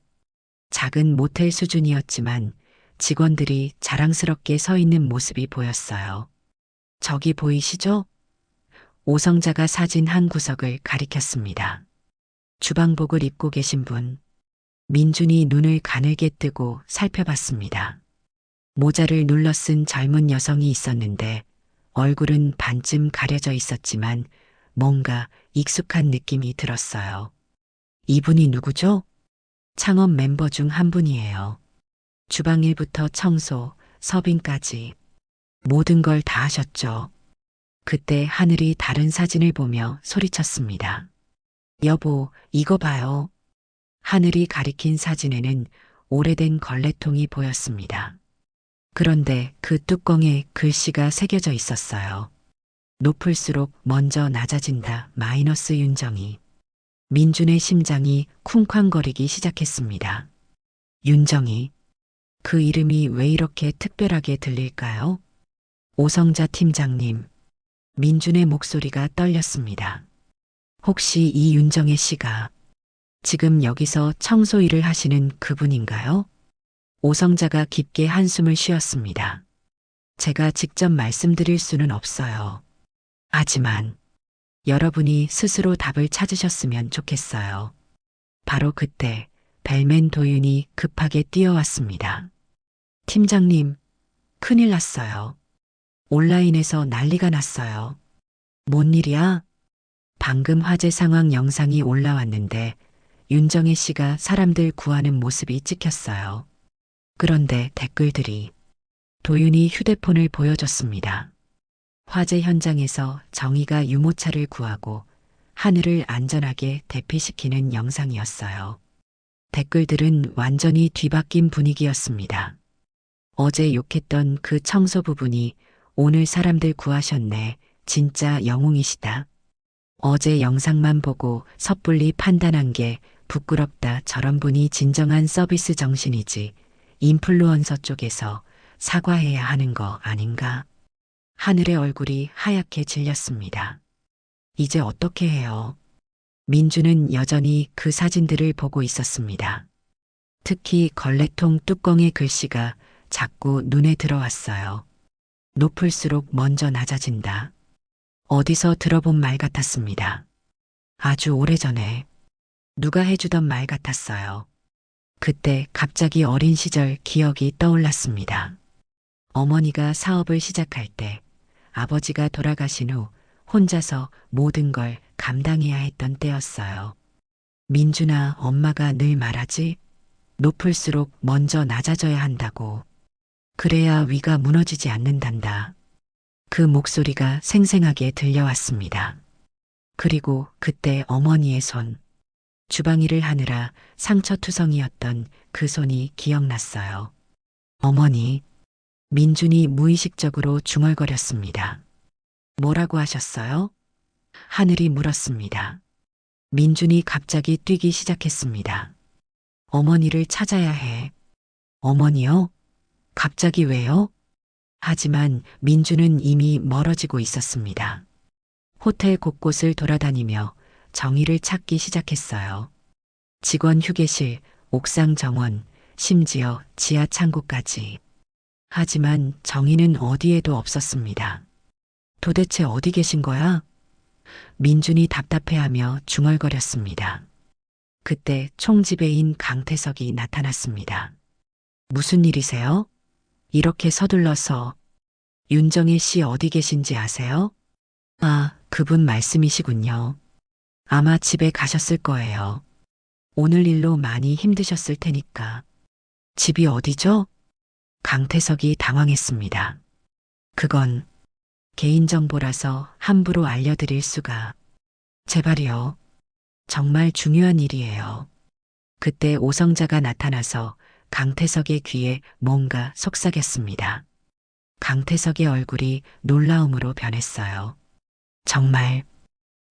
S1: 작은 모텔 수준이었지만 직원들이 자랑스럽게 서 있는 모습이 보였어요. 저기 보이시죠? 오성자가 사진 한 구석을 가리켰습니다. 주방복을 입고 계신 분. 민준이 눈을 가늘게 뜨고 살펴봤습니다. 모자를 눌러 쓴 젊은 여성이 있었는데 얼굴은 반쯤 가려져 있었지만 뭔가 익숙한 느낌이 들었어요. 이분이 누구죠? 창업 멤버 중 한 분이에요. 주방일부터 청소, 서빙까지 모든 걸 다 하셨죠. 그때 하늘이 다른 사진을 보며 소리쳤습니다. 여보, 이거 봐요. 하늘이 가리킨 사진에는 오래된 걸레통이 보였습니다. 그런데 그 뚜껑에 글씨가 새겨져 있었어요. 높을수록 먼저 낮아진다. 마이너스 윤정이. 민준의 심장이 쿵쾅거리기 시작했습니다. 윤정이. 그 이름이 왜 이렇게 특별하게 들릴까요? 오성자 팀장님. 민준의 목소리가 떨렸습니다. 혹시 이 윤정혜 씨가 지금 여기서 청소 일을 하시는 그분인가요? 오성자가 깊게 한숨을 쉬었습니다. 제가 직접 말씀드릴 수는 없어요. 하지만 여러분이 스스로 답을 찾으셨으면 좋겠어요. 바로 그때 벨맨 도윤이 급하게 뛰어왔습니다. 팀장님, 큰일 났어요. 온라인에서 난리가 났어요. 뭔 일이야? 방금 화재 상황 영상이 올라왔는데 윤정혜 씨가 사람들 구하는 모습이 찍혔어요. 그런데 댓글들이 도윤이 휴대폰을 보여줬습니다. 화재 현장에서 정희가 유모차를 구하고 하늘을 안전하게 대피시키는 영상이었어요. 댓글들은 완전히 뒤바뀐 분위기였습니다. 어제 욕했던 그 청소 부분이 오늘 사람들 구하셨네. 진짜 영웅이시다. 어제 영상만 보고 섣불리 판단한 게 부끄럽다. 저런 분이 진정한 서비스 정신이지. 인플루언서 쪽에서 사과해야 하는 거 아닌가? 하늘의 얼굴이 하얗게 질렸습니다. 이제 어떻게 해요? 민주는 여전히 그 사진들을 보고 있었습니다. 특히 걸레통 뚜껑의 글씨가 자꾸 눈에 들어왔어요. 높을수록 먼저 낮아진다. 어디서 들어본 말 같았습니다. 아주 오래전에 누가 해주던 말 같았어요. 그때 갑자기 어린 시절 기억이 떠올랐습니다. 어머니가 사업을 시작할 때 아버지가 돌아가신 후 혼자서 모든 걸 감당해야 했던 때였어요. 민준아, 엄마가 늘 말하지? 높을수록 먼저 낮아져야 한다고. 그래야 위가 무너지지 않는단다. 그 목소리가 생생하게 들려왔습니다. 그리고 그때 어머니의 손, 주방 일을 하느라 상처투성이었던 그 손이 기억났어요. 어머니, 민준이 무의식적으로 중얼거렸습니다. 뭐라고 하셨어요? 하늘이 물었습니다. 민준이 갑자기 뛰기 시작했습니다. 어머니를 찾아야 해. 어머니요? 갑자기 왜요? 하지만 민준은 이미 멀어지고 있었습니다. 호텔 곳곳을 돌아다니며 정의를 찾기 시작했어요. 직원 휴게실, 옥상 정원, 심지어 지하 창고까지. 하지만 정희는 어디에도 없었습니다. 도대체 어디 계신 거야? 민준이 답답해하며 중얼거렸습니다. 그때 총지배인 강태석이 나타났습니다. 무슨 일이세요? 이렇게 서둘러서. 윤정혜 씨 어디 계신지 아세요? 아, 그분 말씀이시군요. 아마 집에 가셨을 거예요. 오늘 일로 많이 힘드셨을 테니까. 집이 어디죠? 강태석이 당황했습니다. 그건 개인정보라서 함부로 알려드릴 수가. 제발요. 정말 중요한 일이에요. 그때 오성자가 나타나서 강태석의 귀에 뭔가 속삭였습니다. 강태석의 얼굴이 놀라움으로 변했어요. 정말,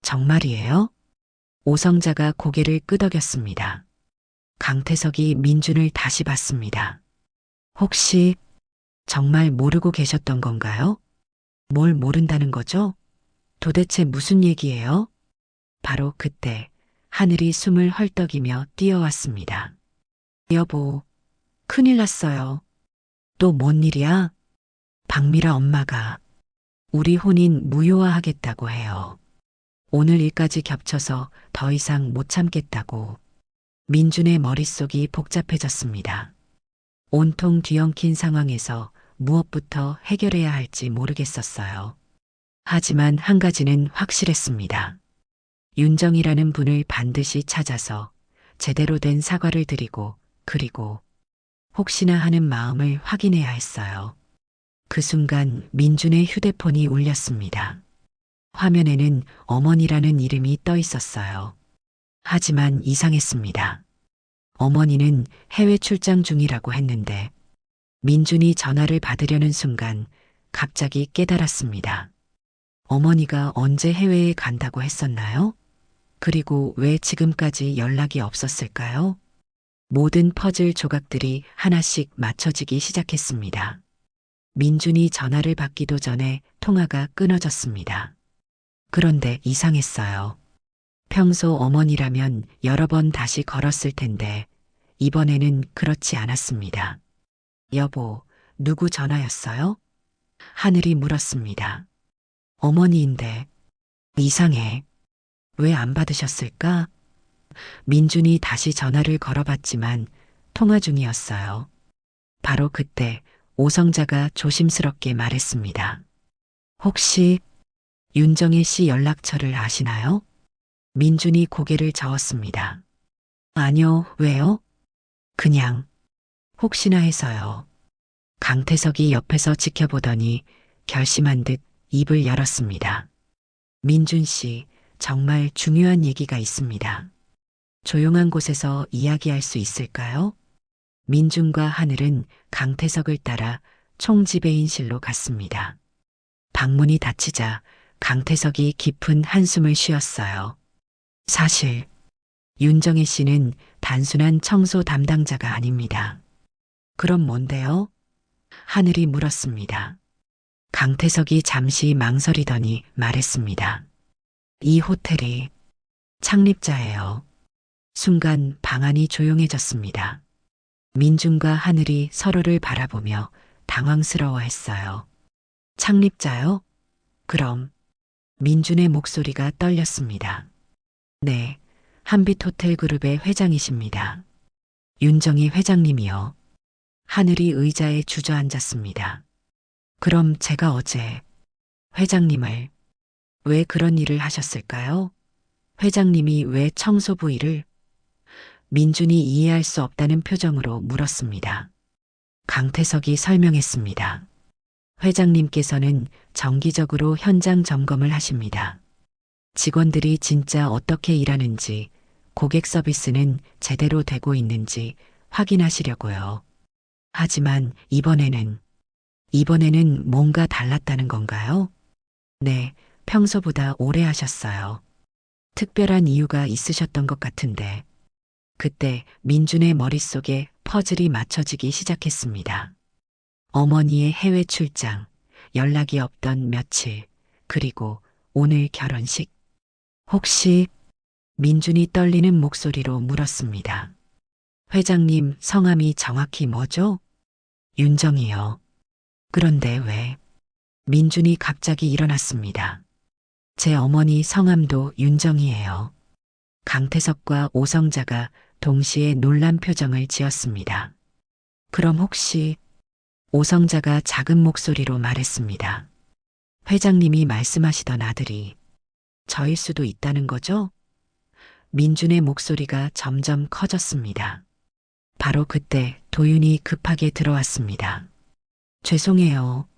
S1: 정말이에요? 오성자가 고개를 끄덕였습니다. 강태석이 민준을 다시 봤습니다. 혹시 정말 모르고 계셨던 건가요? 뭘 모른다는 거죠? 도대체 무슨 얘기예요? 바로 그때 하늘이 숨을 헐떡이며 뛰어왔습니다. 여보, 큰일 났어요. 또 뭔 일이야? 박미라 엄마가 우리 혼인 무효화하겠다고 해요. 오늘 일까지 겹쳐서 더 이상 못 참겠다고. 민준의 머릿속이 복잡해졌습니다. 온통 뒤엉킨 상황에서 무엇부터 해결해야 할지 모르겠었어요. 하지만 한 가지는 확실했습니다. 윤정이라는 분을 반드시 찾아서 제대로 된 사과를 드리고 그리고 혹시나 하는 마음을 확인해야 했어요. 그 순간 민준의 휴대폰이 울렸습니다. 화면에는 어머니라는 이름이 떠 있었어요. 하지만 이상했습니다. 어머니는 해외 출장 중이라고 했는데 민준이 전화를 받으려는 순간 갑자기 깨달았습니다. 어머니가 언제 해외에 간다고 했었나요? 그리고 왜 지금까지 연락이 없었을까요? 모든 퍼즐 조각들이 하나씩 맞춰지기 시작했습니다. 민준이 전화를 받기도 전에 통화가 끊어졌습니다. 그런데 이상했어요. 평소 어머니라면 여러 번 다시 걸었을 텐데 이번에는 그렇지 않았습니다. 여보, 누구 전화였어요? 하늘이 물었습니다. 어머니인데 이상해. 왜 안 받으셨을까? 민준이 다시 전화를 걸어봤지만 통화 중이었어요. 바로 그때 오성자가 조심스럽게 말했습니다. 혹시 윤정혜 씨 연락처를 아시나요? 민준이 고개를 저었습니다. 아니요, 왜요? 그냥 혹시나 해서요. 강태석이 옆에서 지켜보더니 결심한 듯 입을 열었습니다. 민준 씨, 정말 중요한 얘기가 있습니다. 조용한 곳에서 이야기할 수 있을까요? 민준과 하늘은 강태석을 따라 총지배인실로 갔습니다. 방문이 닫히자 강태석이 깊은 한숨을 쉬었어요. 사실 윤정혜 씨는 단순한 청소 담당자가 아닙니다. 그럼 뭔데요? 하늘이 물었습니다. 강태석이 잠시 망설이더니 말했습니다. 이 호텔이 창립자예요. 순간 방안이 조용해졌습니다. 민준과 하늘이 서로를 바라보며 당황스러워했어요. 창립자요? 그럼 민준의 목소리가 떨렸습니다. 네, 한빛호텔그룹의 회장이십니다. 윤정희 회장님이요. 하늘이 의자에 주저앉았습니다. 그럼 제가 어제 회장님을 왜 그런 일을 하셨을까요? 회장님이 왜 청소부 일을? 민준이 이해할 수 없다는 표정으로 물었습니다. 강태석이 설명했습니다. 회장님께서는 정기적으로 현장 점검을 하십니다. 직원들이 진짜 어떻게 일하는지, 고객 서비스는 제대로 되고 있는지 확인하시려고요. 하지만 이번에는 뭔가 달랐다는 건가요? 네, 평소보다 오래 하셨어요. 특별한 이유가 있으셨던 것 같은데. 그때 민준의 머릿속에 퍼즐이 맞춰지기 시작했습니다. 어머니의 해외 출장, 연락이 없던 며칠, 그리고 오늘 결혼식. 혹시 민준이 떨리는 목소리로 물었습니다. 회장님 성함이 정확히 뭐죠? 윤정이요. 그런데 왜? 민준이 갑자기 일어났습니다. 제 어머니 성함도 윤정이에요. 강태석과 오성자가 동시에 놀란 표정을 지었습니다. 그럼 혹시 오성자가 작은 목소리로 말했습니다. 회장님이 말씀하시던 아들이 저일 수도 있다는 거죠? 민준의 목소리가 점점 커졌습니다. 바로 그때 도윤이 급하게 들어왔습니다. 죄송해요.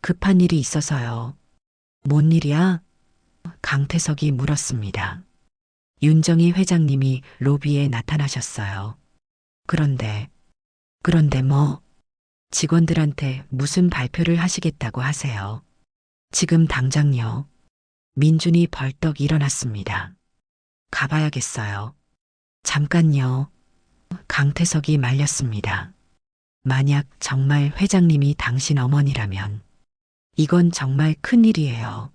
S1: 급한 일이 있어서요. 뭔 일이야? 강태석이 물었습니다. 윤정희 회장님이 로비에 나타나셨어요. 그런데 뭐? 직원들한테 무슨 발표를 하시겠다고 하세요. 지금 당장요. 민준이 벌떡 일어났습니다. 가봐야겠어요. 잠깐요. 강태석이 말렸습니다. 만약 정말 회장님이 당신 어머니라면 이건 정말 큰일이에요.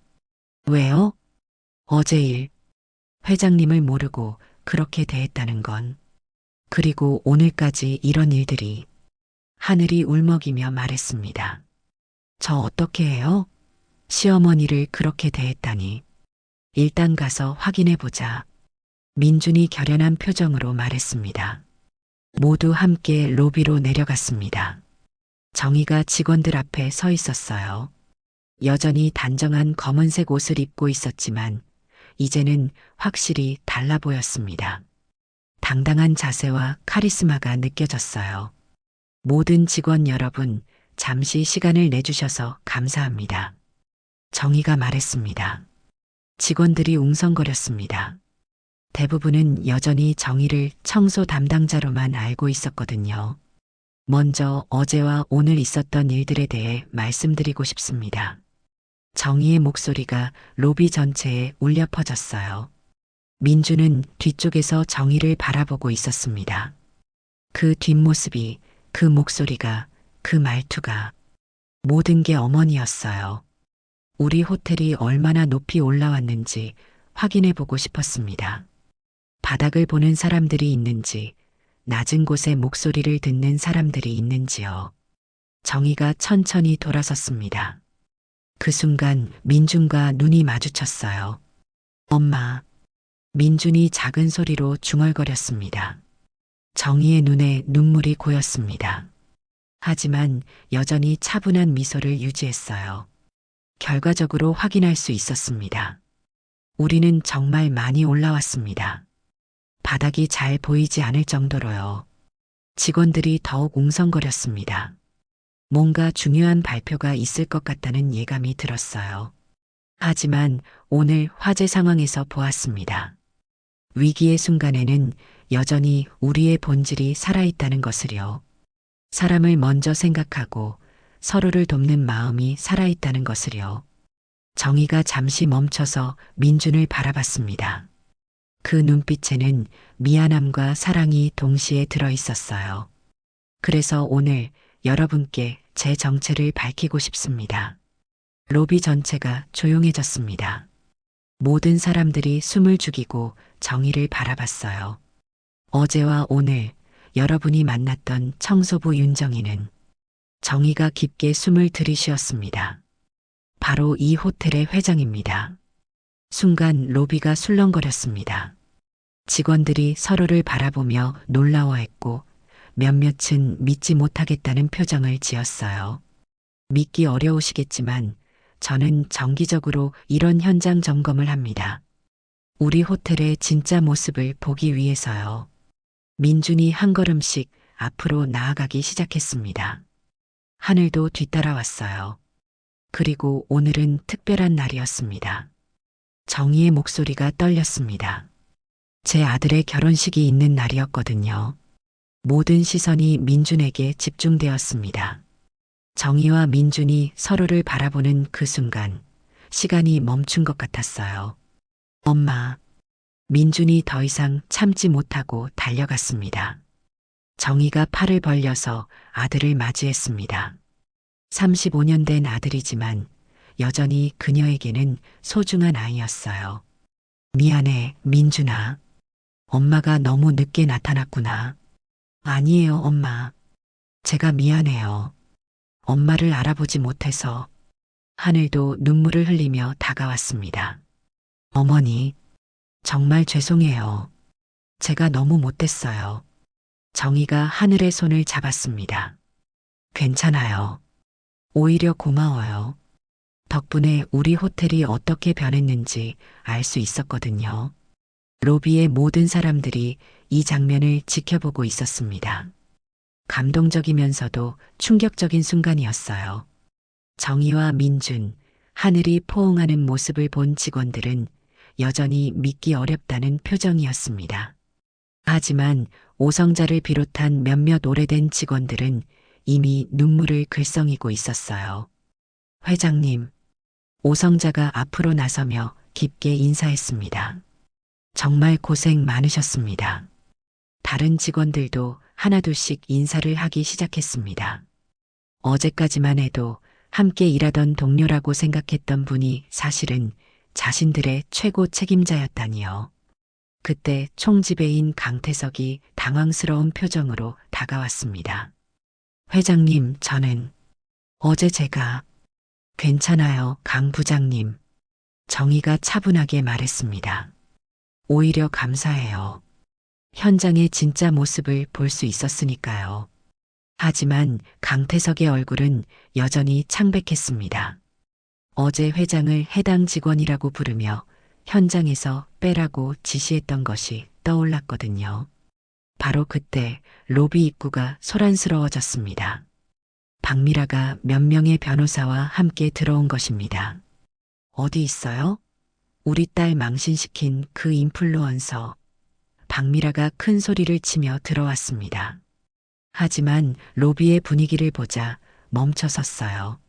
S1: 왜요? 어제 일, 회장님을 모르고 그렇게 대했다는 건, 그리고 오늘까지 이런 일들이, 하늘이 울먹이며 말했습니다. 저 어떻게 해요? 시어머니를 그렇게 대했다니. 일단 가서 확인해 보자. 민준이 결연한 표정으로 말했습니다. 모두 함께 로비로 내려갔습니다. 정희가 직원들 앞에 서 있었어요. 여전히 단정한 검은색 옷을 입고 있었지만 이제는 확실히 달라 보였습니다. 당당한 자세와 카리스마가 느껴졌어요. 모든 직원 여러분, 잠시 시간을 내주셔서 감사합니다. 정희가 말했습니다. 직원들이 웅성거렸습니다. 대부분은 여전히 정희를 청소 담당자로만 알고 있었거든요. 먼저 어제와 오늘 있었던 일들에 대해 말씀드리고 싶습니다. 정희의 목소리가 로비 전체에 울려 퍼졌어요. 민주는 뒤쪽에서 정희를 바라보고 있었습니다. 그 뒷모습이, 그 목소리가, 그 말투가 모든 게 어머니였어요. 우리 호텔이 얼마나 높이 올라왔는지 확인해 보고 싶었습니다. 바닥을 보는 사람들이 있는지, 낮은 곳에 목소리를 듣는 사람들이 있는지요. 정희가 천천히 돌아섰습니다. 그 순간 민준과 눈이 마주쳤어요. 엄마. 민준이 작은 소리로 중얼거렸습니다. 정희의 눈에 눈물이 고였습니다. 하지만 여전히 차분한 미소를 유지했어요. 결과적으로 확인할 수 있었습니다. 우리는 정말 많이 올라왔습니다. 바닥이 잘 보이지 않을 정도로요. 직원들이 더욱 웅성거렸습니다. 뭔가 중요한 발표가 있을 것 같다는 예감이 들었어요. 하지만 오늘 화재 상황에서 보았습니다. 위기의 순간에는 여전히 우리의 본질이 살아있다는 것을요. 사람을 먼저 생각하고 서로를 돕는 마음이 살아있다는 것을요. 정희가 잠시 멈춰서 민준을 바라봤습니다. 그 눈빛에는 미안함과 사랑이 동시에 들어 있었어요. 그래서 오늘 여러분께 제 정체를 밝히고 싶습니다. 로비 전체가 조용해졌습니다. 모든 사람들이 숨을 죽이고 정희를 바라봤어요. 어제와 오늘 여러분이 만났던 청소부 윤정희는 정희가 깊게 숨을 들이쉬었습니다. 바로 이 호텔의 회장입니다. 순간 로비가 술렁거렸습니다. 직원들이 서로를 바라보며 놀라워했고 몇몇은 믿지 못하겠다는 표정을 지었어요. 믿기 어려우시겠지만 저는 정기적으로 이런 현장 점검을 합니다. 우리 호텔의 진짜 모습을 보기 위해서요. 민준이 한 걸음씩 앞으로 나아가기 시작했습니다. 하늘도 뒤따라왔어요. 그리고 오늘은 특별한 날이었습니다. 정희의 목소리가 떨렸습니다. 제 아들의 결혼식이 있는 날이었거든요. 모든 시선이 민준에게 집중되었습니다. 정희와 민준이 서로를 바라보는 그 순간 시간이 멈춘 것 같았어요. 엄마. 민준이 더 이상 참지 못하고 달려갔습니다. 정희가 팔을 벌려서 아들을 맞이했습니다. 35년 된 아들이지만 여전히 그녀에게는 소중한 아이였어요. 미안해, 민준아. 엄마가 너무 늦게 나타났구나. 아니에요, 엄마. 제가 미안해요. 엄마를 알아보지 못해서. 하늘도 눈물을 흘리며 다가왔습니다. 어머니, 정말 죄송해요. 제가 너무 못됐어요. 정희가 하늘의 손을 잡았습니다. 괜찮아요. 오히려 고마워요. 덕분에 우리 호텔이 어떻게 변했는지 알 수 있었거든요. 로비의 모든 사람들이 이 장면을 지켜보고 있었습니다. 감동적이면서도 충격적인 순간이었어요. 정희와 민준, 하늘이 포옹하는 모습을 본 직원들은 여전히 믿기 어렵다는 표정이었습니다. 하지만 오성자를 비롯한 몇몇 오래된 직원들은 이미 눈물을 글썽이고 있었어요. 회장님, 오성자가 앞으로 나서며 깊게 인사했습니다. 정말 고생 많으셨습니다. 다른 직원들도 하나둘씩 인사를 하기 시작했습니다. 어제까지만 해도 함께 일하던 동료라고 생각했던 분이 사실은 자신들의 최고 책임자였다니요. 그때 총지배인 강태석이 당황스러운 표정으로 다가왔습니다. 회장님, 저는 어제 제가 괜찮아요, 강 부장님. 정희가 차분하게 말했습니다. 오히려 감사해요. 현장의 진짜 모습을 볼 수 있었으니까요. 하지만 강태석의 얼굴은 여전히 창백했습니다. 어제 회장을 해당 직원이라고 부르며 현장에서 빼라고 지시했던 것이 떠올랐거든요. 바로 그때 로비 입구가 소란스러워졌습니다. 박미라가 몇 명의 변호사와 함께 들어온 것입니다. 어디 있어요? 우리 딸 망신시킨 그 인플루언서. 박미라가 큰 소리를 치며 들어왔습니다. 하지만 로비의 분위기를 보자 멈춰 섰어요.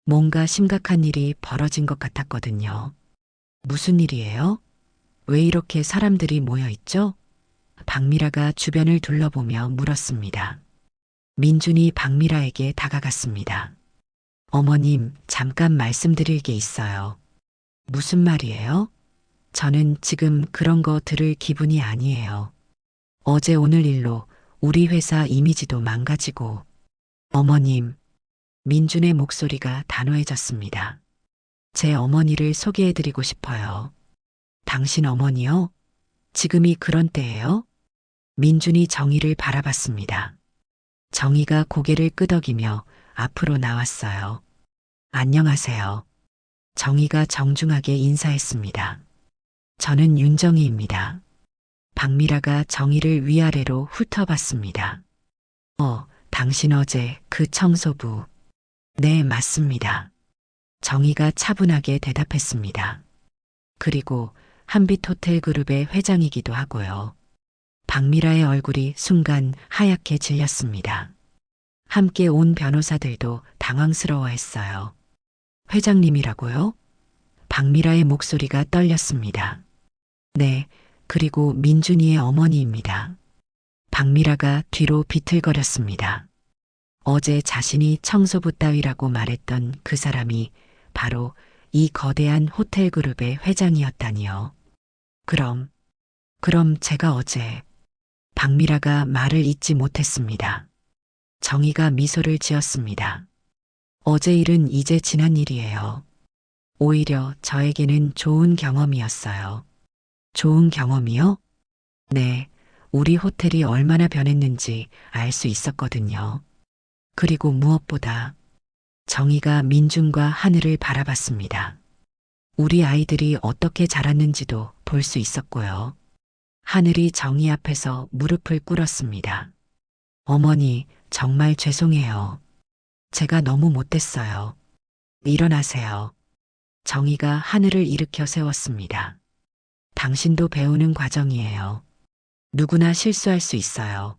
S1: 뭔가 심각한 일이 벌어진 것 같았거든요. 무슨 일이에요? 왜 이렇게 사람들이 모여 있죠? 박미라가 주변을 둘러보며 물었습니다. 민준이 박미라에게 다가갔습니다. 어머님, 잠깐 말씀드릴 게 있어요. 무슨 말이에요? 저는 지금 그런 거 들을 기분이 아니에요. 어제 오늘 일로 우리 회사 이미지도 망가지고. 어머님, 민준의 목소리가 단호해졌습니다. 제 어머니를 소개해드리고 싶어요. 당신 어머니요? 지금이 그런 때예요? 민준이 정희를 바라봤습니다. 정희가 고개를 끄덕이며 앞으로 나왔어요. 안녕하세요. 정희가 정중하게 인사했습니다. 저는 윤정희입니다. 박미라가 정희를 위아래로 훑어봤습니다. 당신 어제 그 청소부. 네, 맞습니다. 정희가 차분하게 대답했습니다. 그리고 한빛호텔그룹의 회장이기도 하고요. 박미라의 얼굴이 순간 하얗게 질렸습니다. 함께 온 변호사들도 당황스러워했어요. 회장님이라고요? 박미라의 목소리가 떨렸습니다. 네, 그리고 민준이의 어머니입니다. 박미라가 뒤로 비틀거렸습니다. 어제 자신이 청소부 따위라고 말했던 그 사람이 바로 이 거대한 호텔그룹의 회장이었다니요. 그럼 제가 어제. 박미라가 말을 잇지 못했습니다. 정희가 미소를 지었습니다. 어제 일은 이제 지난 일이에요. 오히려 저에게는 좋은 경험이었어요. 좋은 경험이요? 네, 우리 호텔이 얼마나 변했는지 알 수 있었거든요. 그리고 무엇보다 정희가 민준과 하늘을 바라봤습니다. 우리 아이들이 어떻게 자랐는지도 볼 수 있었고요. 하늘이 정희 앞에서 무릎을 꿇었습니다. 어머니, 정말 죄송해요. 제가 너무 못됐어요. 일어나세요. 정희가 하늘을 일으켜 세웠습니다. 당신도 배우는 과정이에요. 누구나 실수할 수 있어요.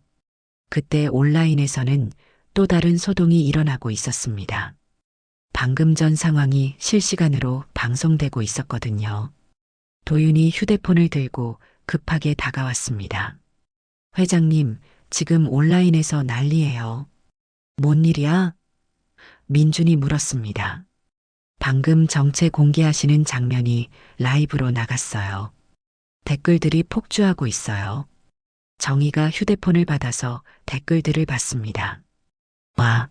S1: 그때 온라인에서는 또 다른 소동이 일어나고 있었습니다. 방금 전 상황이 실시간으로 방송되고 있었거든요. 도윤이 휴대폰을 들고 급하게 다가왔습니다. 회장님, 지금 온라인에서 난리예요. 뭔 일이야? 민준이 물었습니다. 방금 정체 공개하시는 장면이 라이브로 나갔어요. 댓글들이 폭주하고 있어요. 정희가 휴대폰을 받아서 댓글들을 봤습니다. 와,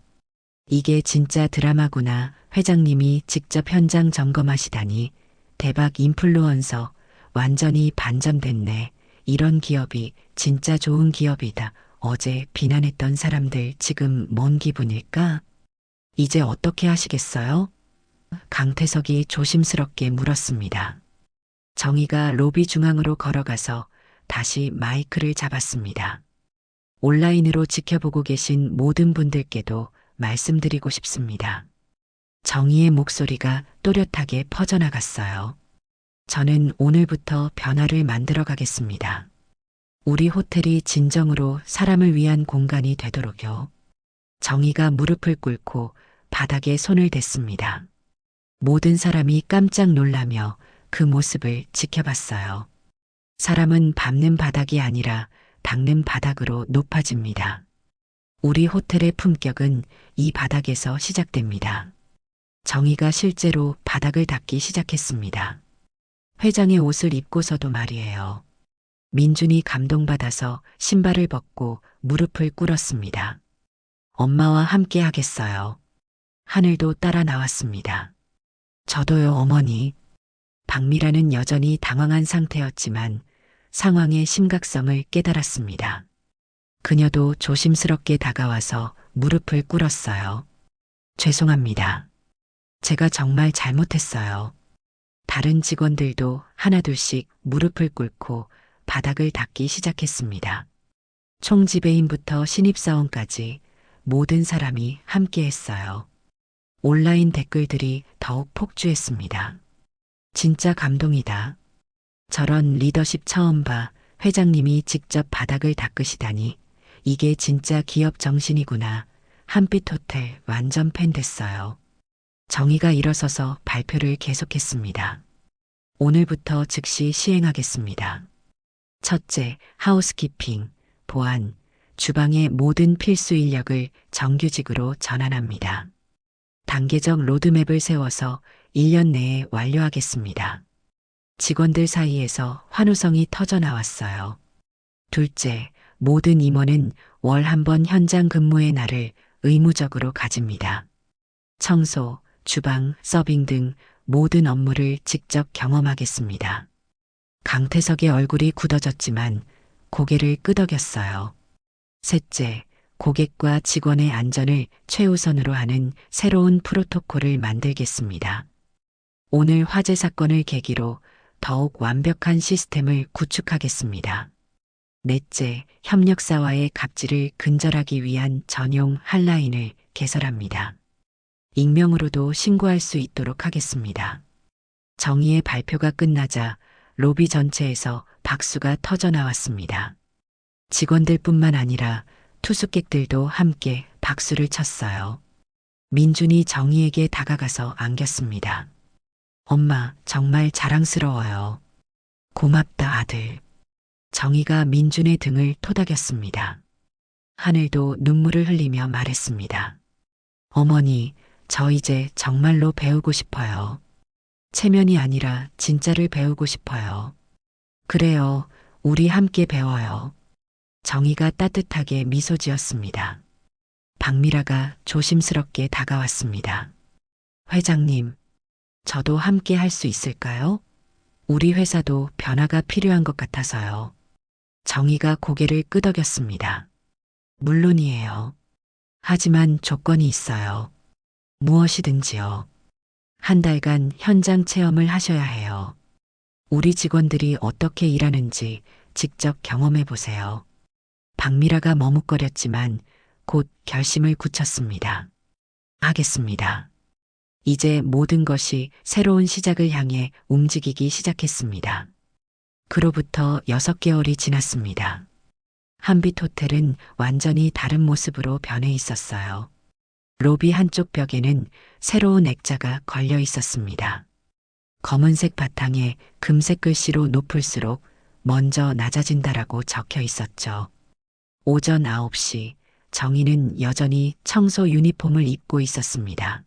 S1: 이게 진짜 드라마구나. 회장님이 직접 현장 점검하시다니. 대박 인플루언서. 완전히 반전됐네. 이런 기업이 진짜 좋은 기업이다. 어제 비난했던 사람들 지금 뭔 기분일까? 이제 어떻게 하시겠어요? 강태석이 조심스럽게 물었습니다. 정희가 로비 중앙으로 걸어가서 다시 마이크를 잡았습니다. 온라인으로 지켜보고 계신 모든 분들께도 말씀드리고 싶습니다. 정의의 목소리가 또렷하게 퍼져나갔어요. 저는 오늘부터 변화를 만들어 가겠습니다. 우리 호텔이 진정으로 사람을 위한 공간이 되도록요. 정의가 무릎을 꿇고 바닥에 손을 댔습니다. 모든 사람이 깜짝 놀라며 그 모습을 지켜봤어요. 사람은 밟는 바닥이 아니라 닦는 바닥으로 높아집니다. 우리 호텔의 품격은 이 바닥에서 시작됩니다. 정희가 실제로 바닥을 닦기 시작했습니다. 회장의 옷을 입고서도 말이에요. 민준이 감동받아서 신발을 벗고 무릎을 꿇었습니다. 엄마와 함께 하겠어요. 하늘도 따라 나왔습니다. 저도요, 어머니. 박미라는 여전히 당황한 상태였지만 상황의 심각성을 깨달았습니다. 그녀도 조심스럽게 다가와서 무릎을 꿇었어요. 죄송합니다. 제가 정말 잘못했어요. 다른 직원들도 하나둘씩 무릎을 꿇고 바닥을 닦기 시작했습니다. 총지배인부터 신입사원까지 모든 사람이 함께 했어요. 온라인 댓글들이 더욱 폭주했습니다. 진짜 감동이다. 저런 리더십 처음 봐. 회장님이 직접 바닥을 닦으시다니. 이게 진짜 기업 정신이구나. 한빛 호텔 완전 팬 됐어요. 정희가 일어서서 발표를 계속했습니다. 오늘부터 즉시 시행하겠습니다. 첫째, 하우스키핑, 보안, 주방의 모든 필수 인력을 정규직으로 전환합니다. 단계적 로드맵을 세워서 1년 내에 완료하겠습니다. 직원들 사이에서 환호성이 터져 나왔어요. 둘째, 모든 임원은 월 한 번 현장 근무의 날을 의무적으로 가집니다. 청소, 주방, 서빙 등 모든 업무를 직접 경험하겠습니다. 강태석의 얼굴이 굳어졌지만 고개를 끄덕였어요. 셋째, 고객과 직원의 안전을 최우선으로 하는 새로운 프로토콜을 만들겠습니다. 오늘 화재 사건을 계기로 더욱 완벽한 시스템을 구축하겠습니다. 넷째, 협력사와의 갑질을 근절하기 위한 전용 핫라인을 개설합니다. 익명으로도 신고할 수 있도록 하겠습니다. 정의의 발표가 끝나자 로비 전체에서 박수가 터져 나왔습니다. 직원들뿐만 아니라 투숙객들도 함께 박수를 쳤어요. 민준이 정희에게 다가가서 안겼습니다. 엄마, 정말 자랑스러워요. 고맙다, 아들. 정희가 민준의 등을 토닥였습니다. 하늘도 눈물을 흘리며 말했습니다. 어머니, 저 이제 정말로 배우고 싶어요. 체면이 아니라 진짜를 배우고 싶어요. 그래요, 우리 함께 배워요. 정희가 따뜻하게 미소 지었습니다. 박미라가 조심스럽게 다가왔습니다. 회장님, 저도 함께 할 수 있을까요? 우리 회사도 변화가 필요한 것 같아서요. 정희가 고개를 끄덕였습니다. 물론이에요. 하지만 조건이 있어요. 무엇이든지요. 한 달간 현장 체험을 하셔야 해요. 우리 직원들이 어떻게 일하는지 직접 경험해 보세요. 박미라가 머뭇거렸지만 곧 결심을 굳혔습니다. 하겠습니다. 이제 모든 것이 새로운 시작을 향해 움직이기 시작했습니다. 그로부터 6개월이 지났습니다. 한빛 호텔은 완전히 다른 모습으로 변해 있었어요. 로비 한쪽 벽에는 새로운 액자가 걸려 있었습니다. 검은색 바탕에 금색 글씨로 높을수록 먼저 낮아진다라고 적혀 있었죠. 오전 9시 정희는 여전히 청소 유니폼을 입고 있었습니다.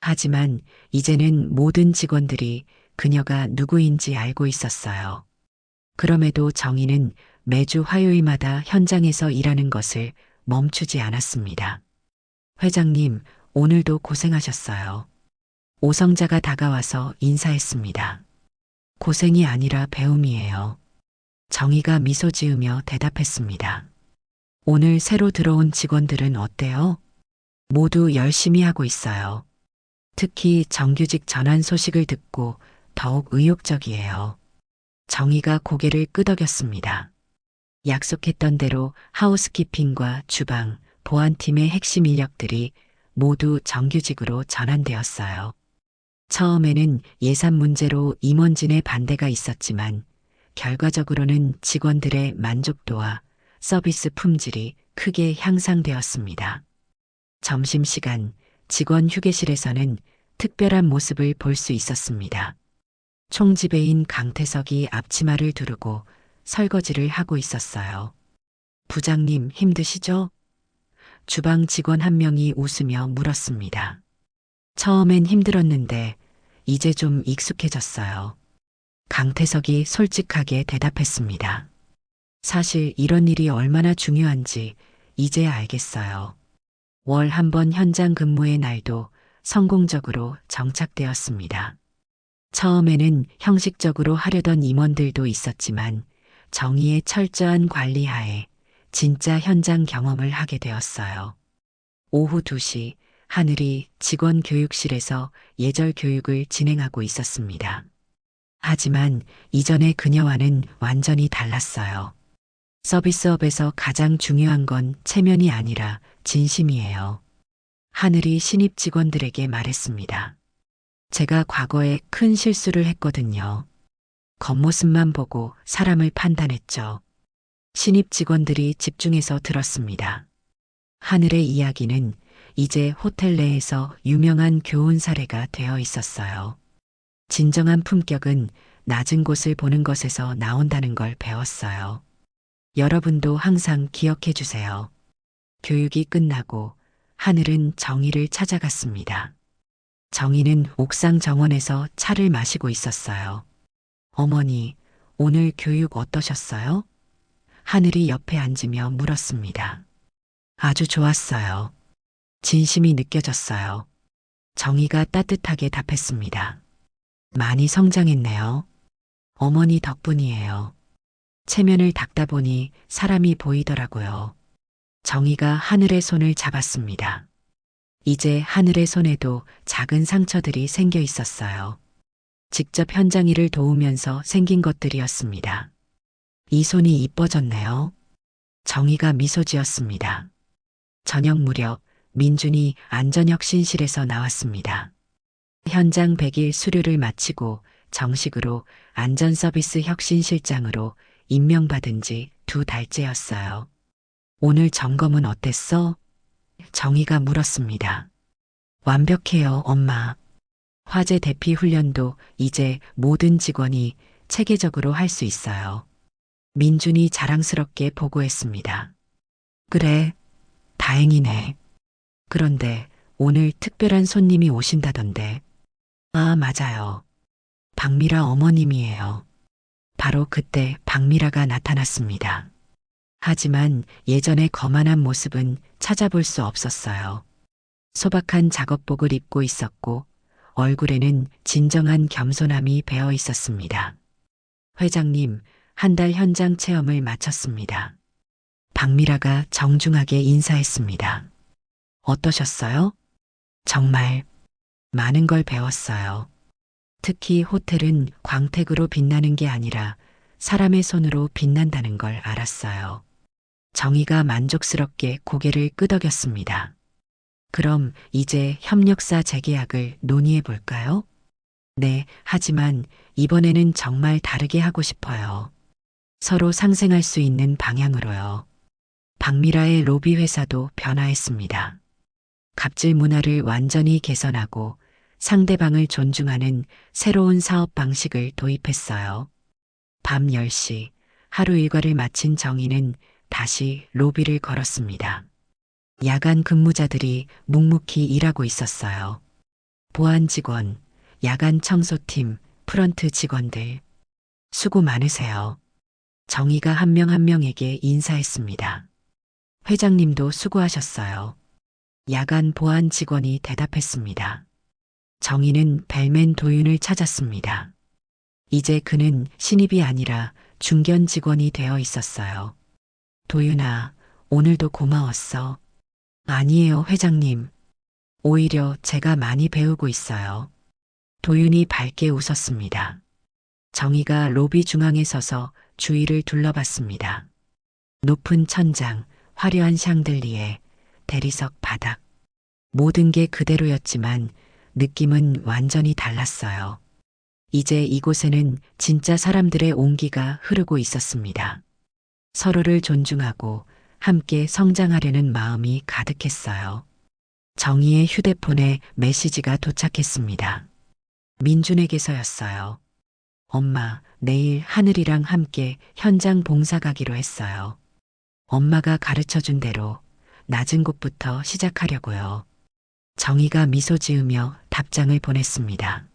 S1: 하지만 이제는 모든 직원들이 그녀가 누구인지 알고 있었어요. 그럼에도 정희는 매주 화요일마다 현장에서 일하는 것을 멈추지 않았습니다. 회장님, 오늘도 고생하셨어요. 오성자가 다가와서 인사했습니다. 고생이 아니라 배움이에요. 정희가 미소 지으며 대답했습니다. 오늘 새로 들어온 직원들은 어때요? 모두 열심히 하고 있어요. 특히 정규직 전환 소식을 듣고 더욱 의욕적이에요. 정희가 고개를 끄덕였습니다. 약속했던 대로 하우스키핑과 주방, 보안팀의 핵심 인력들이 모두 정규직으로 전환되었어요. 처음에는 예산 문제로 임원진의 반대가 있었지만 결과적으로는 직원들의 만족도와 서비스 품질이 크게 향상되었습니다. 점심시간 직원 휴게실에서는 특별한 모습을 볼 수 있었습니다. 총지배인 강태석이 앞치마를 두르고 설거지를 하고 있었어요. 부장님 힘드시죠? 주방 직원 한 명이 웃으며 물었습니다. 처음엔 힘들었는데 이제 좀 익숙해졌어요. 강태석이 솔직하게 대답했습니다. 사실 이런 일이 얼마나 중요한지 이제야 알겠어요. 월 한 번 현장 근무의 날도 성공적으로 정착되었습니다. 처음에는 형식적으로 하려던 임원들도 있었지만 정의의 철저한 관리하에 진짜 현장 경험을 하게 되었어요. 오후 2시 하늘이 직원 교육실에서 예절 교육을 진행하고 있었습니다. 하지만 이전의 그녀와는 완전히 달랐어요. 서비스업에서 가장 중요한 건 체면이 아니라 진심이에요. 하늘이 신입 직원들에게 말했습니다. 제가 과거에 큰 실수를 했거든요. 겉모습만 보고 사람을 판단했죠. 신입 직원들이 집중해서 들었습니다. 하늘의 이야기는 이제 호텔 내에서 유명한 교훈 사례가 되어 있었어요. 진정한 품격은 낮은 곳을 보는 것에서 나온다는 걸 배웠어요. 여러분도 항상 기억해 주세요. 교육이 끝나고 하늘은 정희를 찾아갔습니다. 정희는 옥상 정원에서 차를 마시고 있었어요. 어머니, 오늘 교육 어떠셨어요? 하늘이 옆에 앉으며 물었습니다. 아주 좋았어요. 진심이 느껴졌어요. 정희가 따뜻하게 답했습니다. 많이 성장했네요. 어머니 덕분이에요. 체면을 닦다 보니 사람이 보이더라고요. 정희가 하늘의 손을 잡았습니다. 이제 하늘의 손에도 작은 상처들이 생겨 있었어요. 직접 현장 일을 도우면서 생긴 것들이었습니다. 이 손이 이뻐졌네요. 정희가 미소 지었습니다. 저녁 무렵 민준이 안전혁신실에서 나왔습니다. 현장 100일 수료를 마치고 정식으로 안전서비스 혁신실장으로 임명받은 지 2달째였어요. 오늘 점검은 어땠어? 정희가 물었습니다. 완벽해요, 엄마. 화재 대피 훈련도 이제 모든 직원이 체계적으로 할 수 있어요. 민준이 자랑스럽게 보고했습니다. 그래, 다행이네. 그런데 오늘 특별한 손님이 오신다던데. 아, 맞아요. 박미라 어머님이에요. 바로 그때 박미라가 나타났습니다. 하지만 예전의 거만한 모습은 찾아볼 수 없었어요. 소박한 작업복을 입고 있었고 얼굴에는 진정한 겸손함이 배어 있었습니다. 회장님, 한 달 현장 체험을 마쳤습니다. 박미라가 정중하게 인사했습니다. 어떠셨어요? 정말 많은 걸 배웠어요. 특히 호텔은 광택으로 빛나는 게 아니라 사람의 손으로 빛난다는 걸 알았어요. 정희가 만족스럽게 고개를 끄덕였습니다. 그럼 이제 협력사 재계약을 논의해 볼까요? 네, 하지만 이번에는 정말 다르게 하고 싶어요. 서로 상생할 수 있는 방향으로요. 박미라의 로비 회사도 변화했습니다. 갑질 문화를 완전히 개선하고 상대방을 존중하는 새로운 사업 방식을 도입했어요. 밤 10시 하루 일과를 마친 정희는 다시 로비를 걸었습니다. 야간 근무자들이 묵묵히 일하고 있었어요. 보안 직원, 야간 청소팀, 프런트 직원들. 수고 많으세요. 정희가 한 명 한 명에게 인사했습니다. 회장님도 수고하셨어요. 야간 보안 직원이 대답했습니다. 정희는 벨맨 도윤을 찾았습니다. 이제 그는 신입이 아니라 중견 직원이 되어 있었어요. 도윤아, 오늘도 고마웠어. 아니에요, 회장님. 오히려 제가 많이 배우고 있어요. 도윤이 밝게 웃었습니다. 정희가 로비 중앙에 서서 주위를 둘러봤습니다. 높은 천장, 화려한 샹들리에, 대리석 바닥. 모든 게 그대로였지만 느낌은 완전히 달랐어요. 이제 이곳에는 진짜 사람들의 온기가 흐르고 있었습니다. 서로를 존중하고 함께 성장하려는 마음이 가득했어요. 정희의 휴대폰에 메시지가 도착했습니다. 민준에게서였어요. 엄마, 내일 하늘이랑 함께 현장 봉사 가기로 했어요. 엄마가 가르쳐 준 대로 낮은 곳부터 시작하려고요. 정희가 미소 지으며 답장을 보냈습니다.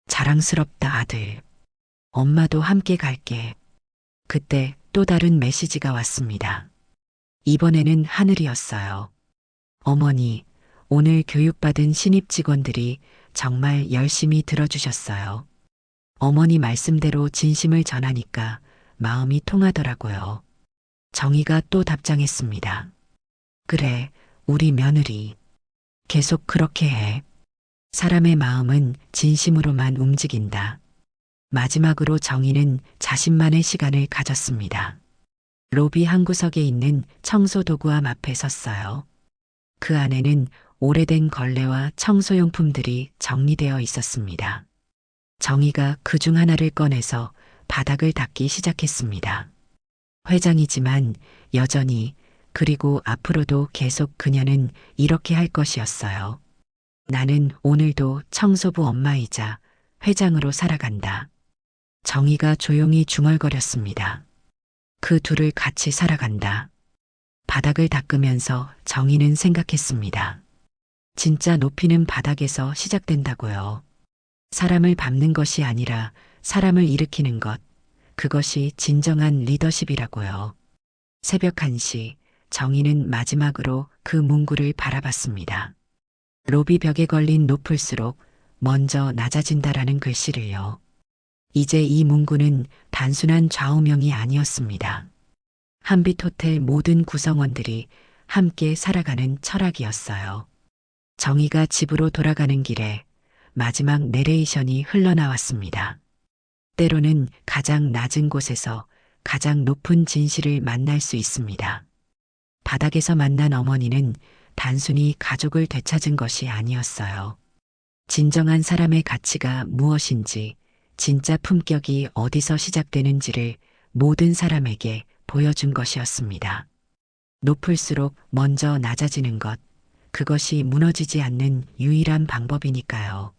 S1: 자랑스럽다, 아들. 엄마도 함께 갈게. 그때 또 다른 메시지가 왔습니다. 이번에는 하늘이었어요. 어머니, 오늘 교육받은 신입 직원들이 정말 열심히 들어주셨어요. 어머니 말씀대로 진심을 전하니까 마음이 통하더라고요. 정희가 또 답장했습니다. 그래, 우리 며느리. 계속 그렇게 해. 사람의 마음은 진심으로만 움직인다. 마지막으로 정희는 자신만의 시간을 가졌습니다. 로비 한 구석에 있는 청소 도구함 앞에 섰어요. 그 안에는 오래된 걸레와 청소용품들이 정리되어 있었습니다. 정희가 그 중 하나를 꺼내서 바닥을 닦기 시작했습니다. 회장이지만 여전히 그리고 앞으로도 계속 그녀는 이렇게 할 것이었어요. 나는 오늘도 청소부 엄마이자 회장으로 살아간다. 정희가 조용히 중얼거렸습니다. 그 둘을 같이 살아간다. 바닥을 닦으면서 정희는 생각했습니다. 진짜 높이는 바닥에서 시작된다고요. 사람을 밟는 것이 아니라 사람을 일으키는 것. 그것이 진정한 리더십이라고요. 새벽 1시 정희는 마지막으로 그 문구를 바라봤습니다. 로비 벽에 걸린 높을수록 먼저 낮아진다라는 글씨를요. 이제 이 문구는 단순한 좌우명이 아니었습니다. 한빛 호텔 모든 구성원들이 함께 살아가는 철학이었어요. 정희가 집으로 돌아가는 길에 마지막 내레이션이 흘러나왔습니다. 때로는 가장 낮은 곳에서 가장 높은 진실을 만날 수 있습니다. 바닥에서 만난 어머니는 단순히 가족을 되찾은 것이 아니었어요. 진정한 사람의 가치가 무엇인지, 진짜 품격이 어디서 시작되는지를 모든 사람에게 보여준 것이었습니다. 높을수록 먼저 낮아지는 것, 그것이 무너지지 않는 유일한 방법이니까요.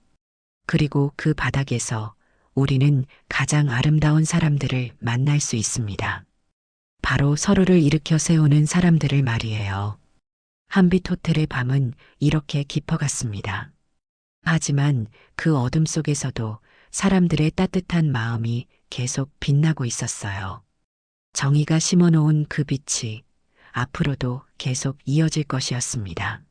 S1: 그리고 그 바닥에서 우리는 가장 아름다운 사람들을 만날 수 있습니다. 바로 서로를 일으켜 세우는 사람들을 말이에요. 한빛 호텔의 밤은 이렇게 깊어갔습니다. 하지만 그 어둠 속에서도 사람들의 따뜻한 마음이 계속 빛나고 있었어요. 정희가 심어놓은 그 빛이 앞으로도 계속 이어질 것이었습니다.